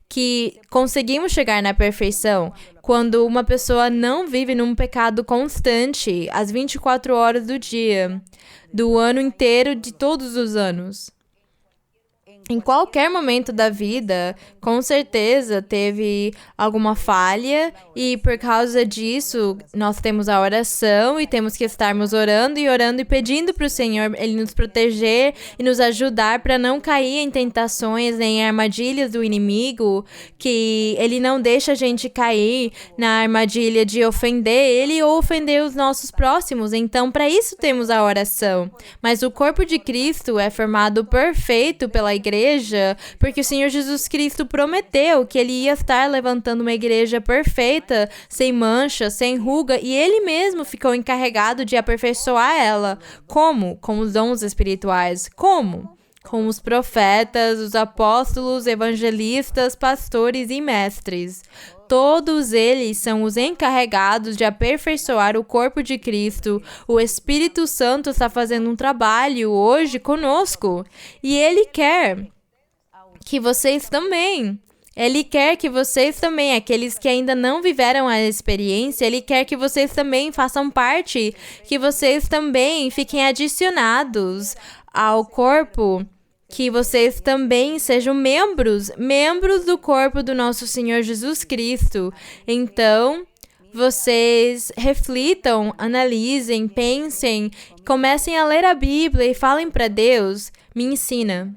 Que conseguimos chegar na perfeição quando uma pessoa não vive num pecado constante às 24 horas do dia, do ano inteiro, de todos os anos. Em qualquer momento da vida, com certeza teve alguma falha e por causa disso nós temos a oração e temos que estarmos orando e pedindo para o Senhor Ele nos proteger e nos ajudar para não cair em tentações nem em armadilhas do inimigo, que Ele não deixa a gente cair na armadilha de ofender Ele ou ofender os nossos próximos. Então, para isso temos a oração. Mas o corpo de Cristo é formado perfeito pela igreja, porque o Senhor Jesus Cristo prometeu que Ele ia estar levantando uma igreja perfeita, sem mancha, sem ruga, e Ele mesmo ficou encarregado de aperfeiçoar ela. Como? Com os dons espirituais. Como? Com os profetas, os apóstolos, evangelistas, pastores e mestres. Todos eles são os encarregados de aperfeiçoar o corpo de Cristo. O Espírito Santo está fazendo um trabalho hoje conosco. E Ele quer que vocês também. Ele quer que vocês também, aqueles que ainda não viveram a experiência, Ele quer que vocês também façam parte, que vocês também fiquem adicionados ao corpo, que vocês também sejam membros do corpo do nosso Senhor Jesus Cristo. Então, vocês reflitam, analisem, pensem, comecem a ler a Bíblia e falem para Deus, me ensina,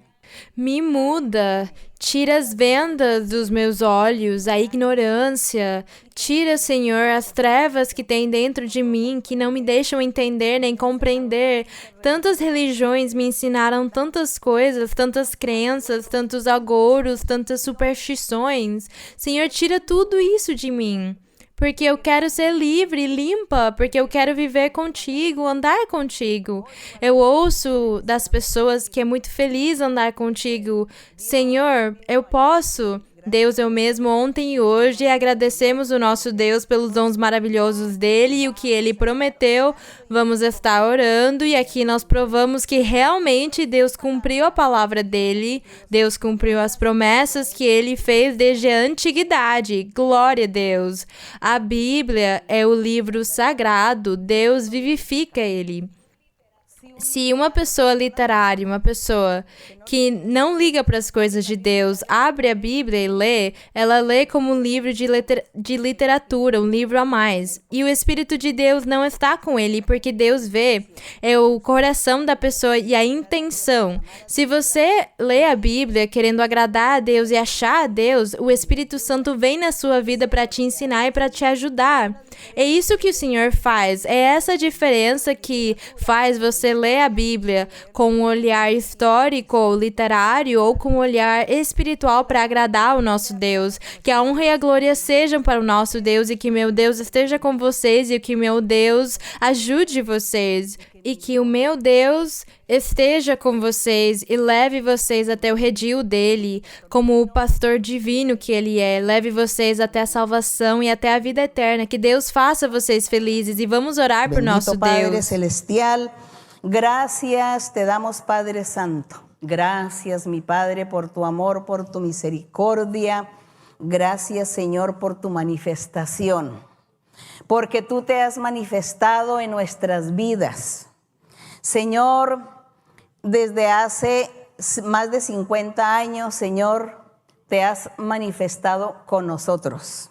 me muda, tira as vendas dos meus olhos, a ignorância. Tira, Senhor, as trevas que tem dentro de mim, que não me deixam entender nem compreender. Tantas religiões me ensinaram tantas coisas, tantas crenças, tantos agouros, tantas superstições. Senhor, tira tudo isso de mim. Porque eu quero ser livre e limpa, porque eu quero viver contigo, andar contigo. Eu ouço das pessoas que é muito feliz andar contigo. Senhor, eu posso. Deus, eu mesmo ontem e hoje agradecemos o nosso Deus pelos dons maravilhosos dele e o que ele prometeu. Vamos estar orando e aqui nós provamos que realmente Deus cumpriu a palavra dele. Deus cumpriu as promessas que ele fez desde a antiguidade. Glória a Deus. A Bíblia é o livro sagrado. Deus vivifica ele. Se uma pessoa literária, uma pessoa que não liga para as coisas de Deus, abre a Bíblia e lê, ela lê como um livro de literatura, um livro a mais. E o Espírito de Deus não está com ele, porque Deus vê é o coração da pessoa e a intenção. Se você lê a Bíblia querendo agradar a Deus e achar a Deus, o Espírito Santo vem na sua vida para te ensinar e para te ajudar. É isso que o Senhor faz. É essa diferença que faz você ler a Bíblia com um olhar histórico ou literário ou com um olhar espiritual para agradar o nosso Deus. Que a honra e a glória sejam para o nosso Deus e que meu Deus esteja com vocês e que meu Deus ajude vocês. E que o meu Deus esteja com vocês e leve vocês até o redil dele, como o pastor divino que ele é. Leve vocês até a salvação e até a vida eterna. Que Deus faça vocês felizes e vamos orar por nosso Padre Deus. Celestial, gracias te damos, Padre Santo. Gracias, mi Padre, por tu amor, por tu misericordia. Gracias, Señor, por tu manifestación. Porque tú te has manifestado en nuestras vidas. Señor, desde hace más de 50 años, Señor, te has manifestado con nosotros.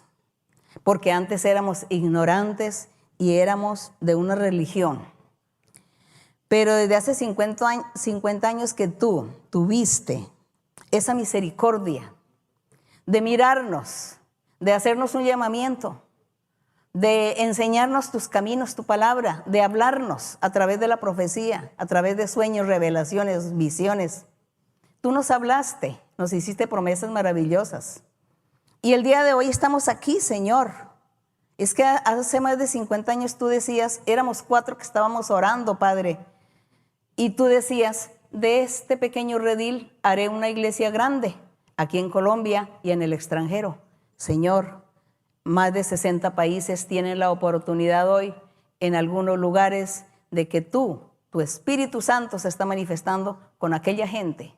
Porque antes éramos ignorantes y éramos de una religión. Pero desde hace 50 años que tú tuviste esa misericordia de mirarnos, de hacernos un llamamiento, de enseñarnos tus caminos, tu palabra, de hablarnos a través de la profecía, a través de sueños, revelaciones, visiones. Tú nos hablaste, nos hiciste promesas maravillosas Y el día de hoy estamos aquí, Señor. Es que hace más de 50 años tú decías, éramos 4 que estábamos orando, Padre. Y tú decías, de este pequeño redil haré una iglesia grande, aquí en Colombia y en el extranjero. Señor, más de 60 países tienen la oportunidad hoy, en algunos lugares, de que tu Espíritu Santo se está manifestando con aquella gente.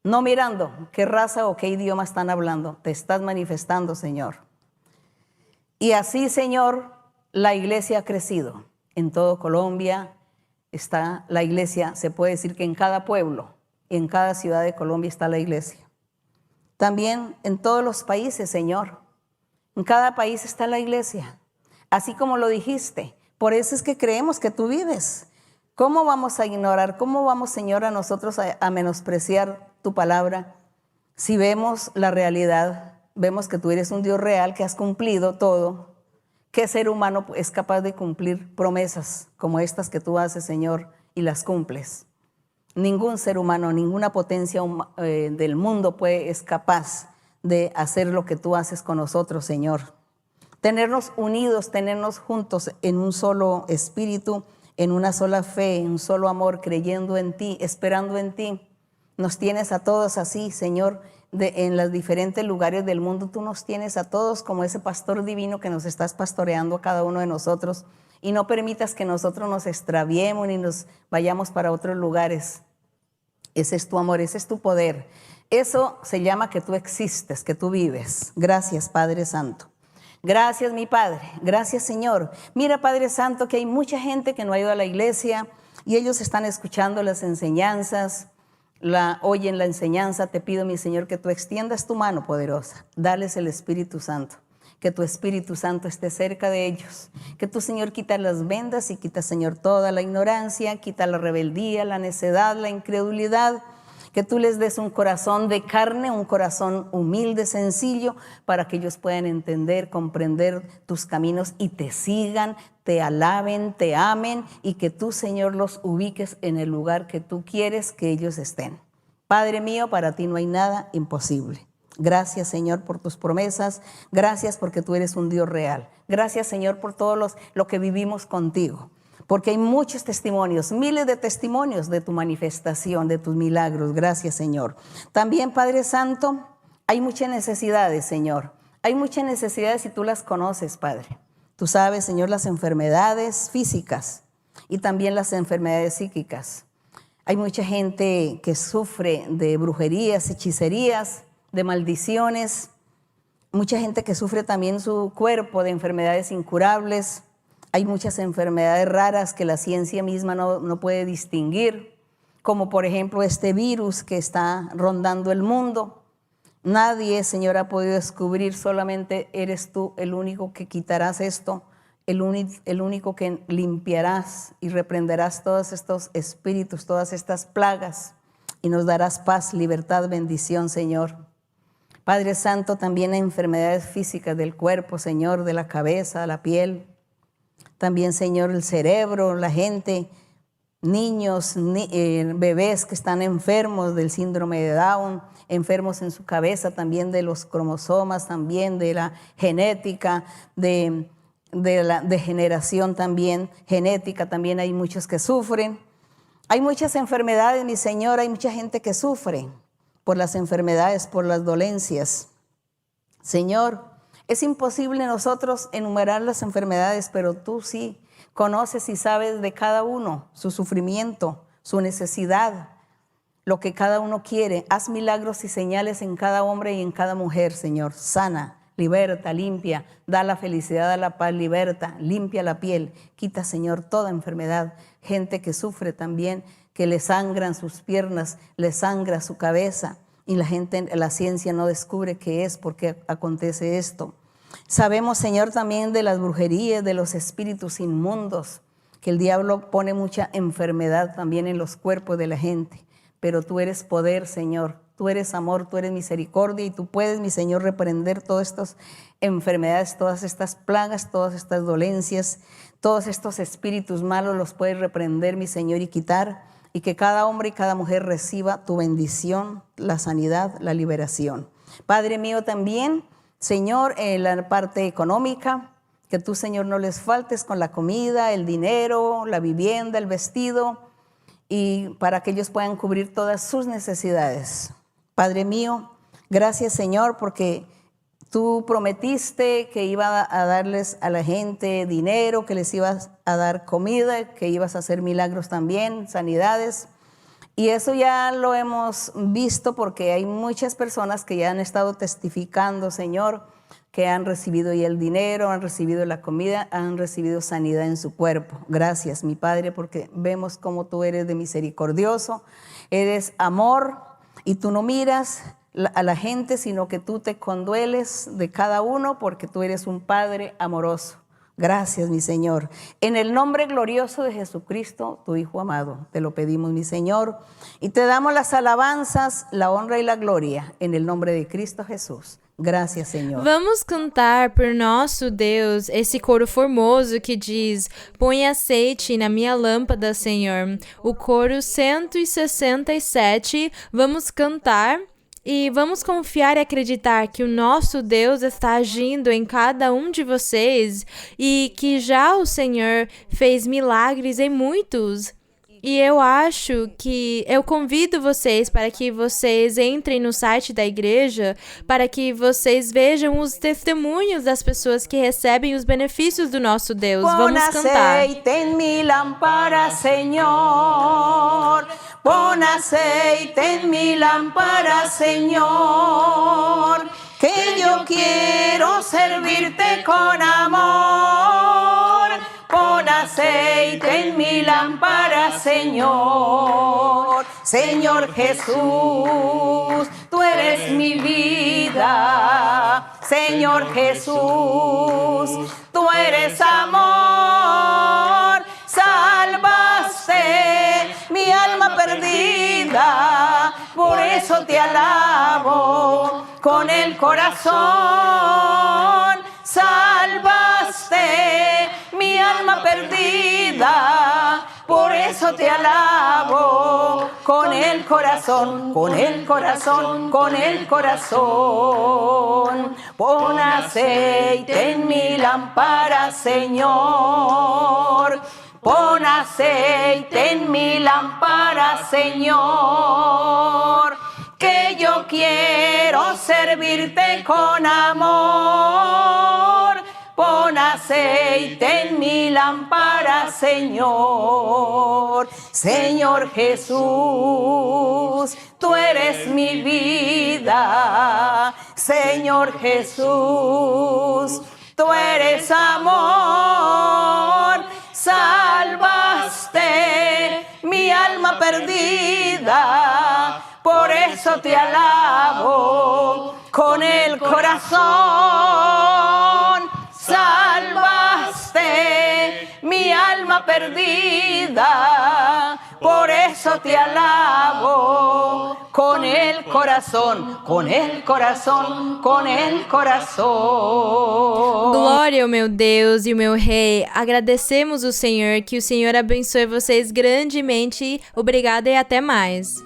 No mirando qué raza o qué idioma están hablando, te estás manifestando, Señor. Y así, Señor, la iglesia ha crecido. En todo Colombia está la iglesia, se puede decir que en cada pueblo, en cada ciudad de Colombia está la iglesia. También en todos los países, Señor, en cada país está la iglesia, así como lo dijiste. Por eso es que creemos que tú vives. ¿Cómo vamos a ignorar? ¿Cómo vamos, Señor, a nosotros a menospreciar tu palabra? Si vemos la realidad, vemos que tú eres un Dios real, que has cumplido todo. ¿Qué ser humano es capaz de cumplir promesas como estas que tú haces, Señor, y las cumples? Ningún ser humano, ninguna potencia del mundo es capaz de hacer lo que tú haces con nosotros, Señor. Tenernos unidos, tenernos juntos en un solo espíritu, en una sola fe, en un solo amor, creyendo en ti, esperando en ti. Nos tienes a todos así, Señor, en los diferentes lugares del mundo. Tú nos tienes a todos como ese pastor divino que nos estás pastoreando a cada uno de nosotros. Y no permitas que nosotros nos extraviemos ni nos vayamos para otros lugares. Ese es tu amor, ese es tu poder. Eso se llama que tú existes, que tú vives. Gracias, Padre Santo. Gracias, mi Padre. Gracias, Señor. Mira, Padre Santo, que hay mucha gente que no ha ido a la iglesia y ellos están escuchando las enseñanzas, oyen la enseñanza. Te pido, mi Señor, que tú extiendas tu mano poderosa. Dales el Espíritu Santo. Que tu Espíritu Santo esté cerca de ellos. Que tu, Señor, quita las vendas y quita, Señor, toda la ignorancia, quita la rebeldía, la necedad, la incredulidad. Que tú les des un corazón de carne, un corazón humilde, sencillo, para que ellos puedan entender, comprender tus caminos y te sigan, te alaben, te amen y que tú, Señor, los ubiques en el lugar que tú quieres que ellos estén. Padre mío, para ti no hay nada imposible. Gracias, Señor, por tus promesas. Gracias porque tú eres un Dios real. Gracias, Señor, por todo lo que vivimos contigo. Porque hay muchos testimonios, miles de testimonios de tu manifestación, de tus milagros. Gracias, Señor. También, Padre Santo, hay muchas necesidades, Señor. Hay muchas necesidades y tú las conoces, Padre. Tú sabes, Señor, las enfermedades físicas y también las enfermedades psíquicas. Hay mucha gente que sufre de brujerías, hechicerías, de maldiciones. Mucha gente que sufre también su cuerpo de enfermedades incurables. Hay muchas enfermedades raras que la ciencia misma no puede distinguir, como por ejemplo este virus que está rondando el mundo. Nadie, Señor, ha podido descubrir, solamente eres tú el único que quitarás esto, el único que limpiarás y reprenderás todos estos espíritus, todas estas plagas y nos darás paz, libertad, bendición, Señor. Padre Santo, también hay enfermedades físicas del cuerpo, Señor, de la cabeza, la piel. También, Señor, el cerebro, la gente, niños, bebés que están enfermos del síndrome de Down, enfermos en su cabeza, también de los cromosomas, también de la genética, de la degeneración también genética, también hay muchos que sufren. Hay muchas enfermedades, mi Señor, hay mucha gente que sufre por las enfermedades, por las dolencias. Señor, es imposible nosotros enumerar las enfermedades, pero tú sí conoces y sabes de cada uno su sufrimiento, su necesidad, lo que cada uno quiere. Haz milagros y señales en cada hombre y en cada mujer, Señor. Sana, liberta, limpia, da la felicidad, da la paz, liberta, limpia la piel. Quita, Señor, toda enfermedad. Gente que sufre también, que le sangran sus piernas, le sangra su cabeza. Y la ciencia no descubre qué es, por qué acontece esto. Sabemos, Señor, también de las brujerías, de los espíritus inmundos, que el diablo pone mucha enfermedad también en los cuerpos de la gente. Pero tú eres poder, Señor. Tú eres amor, tú eres misericordia y tú puedes, mi Señor, reprender todas estas enfermedades, todas estas plagas, todas estas dolencias, todos estos espíritus malos los puedes reprender, mi Señor, y quitar. Y que cada hombre y cada mujer reciba tu bendición, la sanidad, la liberación. Padre mío, también Señor, en la parte económica, que tú, Señor, no les faltes con la comida, el dinero, la vivienda, el vestido, y para que ellos puedan cubrir todas sus necesidades. Padre mío, gracias, Señor, porque tú prometiste que iba a darles a la gente dinero, que les ibas a dar comida, que ibas a hacer milagros también, sanidades. Y eso ya lo hemos visto porque hay muchas personas que ya han estado testificando, Señor, que han recibido ya el dinero, han recibido la comida, han recibido sanidad en su cuerpo. Gracias, mi Padre, porque vemos cómo tú eres de misericordioso, eres amor y tú no miras a la gente, sino que tú te condueles de cada uno porque tú eres un Padre amoroso. Gracias, mi Señor. En el nombre glorioso de Jesucristo, tu Hijo amado, te lo pedimos, mi Señor, y te damos las alabanzas, la honra y la gloria en el nombre de Cristo Jesús. Gracias, Senhor. Vamos cantar por nosso Deus esse coro formoso que diz: põe azeite na minha lâmpada, Senhor. O coro 167. Vamos cantar e vamos confiar e acreditar que o nosso Deus está agindo em cada um de vocês e que já o Senhor fez milagres em muitos. E eu convido vocês para que vocês entrem no site da igreja, para que vocês vejam os testemunhos das pessoas que recebem os benefícios do nosso Deus. Vamos cantar. Pon aceite en mi lámpara, Señor. Pon aceite en mi lámpara, Señor. Que yo quiero servirte con amor. Pon aceite en mi lámpara, Señor. Señor Jesús, tú eres mi vida. Señor Jesús, tú eres amor. Salvaste mi alma perdida, por eso te alabo con el corazón. Salvaste mi alma perdida, por eso te alabo con el corazón, con el corazón, con el corazón. Pon aceite en mi lámpara, Señor. Pon aceite en mi lámpara, Señor. Que yo quiero servirte con amor. Pon aceite en mi lámpara, Señor. Señor Jesús, tú eres mi vida. Señor Jesús, tú eres amor. Salvaste mi alma perdida, por eso te alabo con el corazón. Salvaste mi alma perdida, por eso te alabo con el corazón, con el corazón, con el corazón. Glória ao meu Deus e o meu Rei. Agradecemos o Senhor, que o Senhor abençoe vocês grandemente. Obrigada e até mais.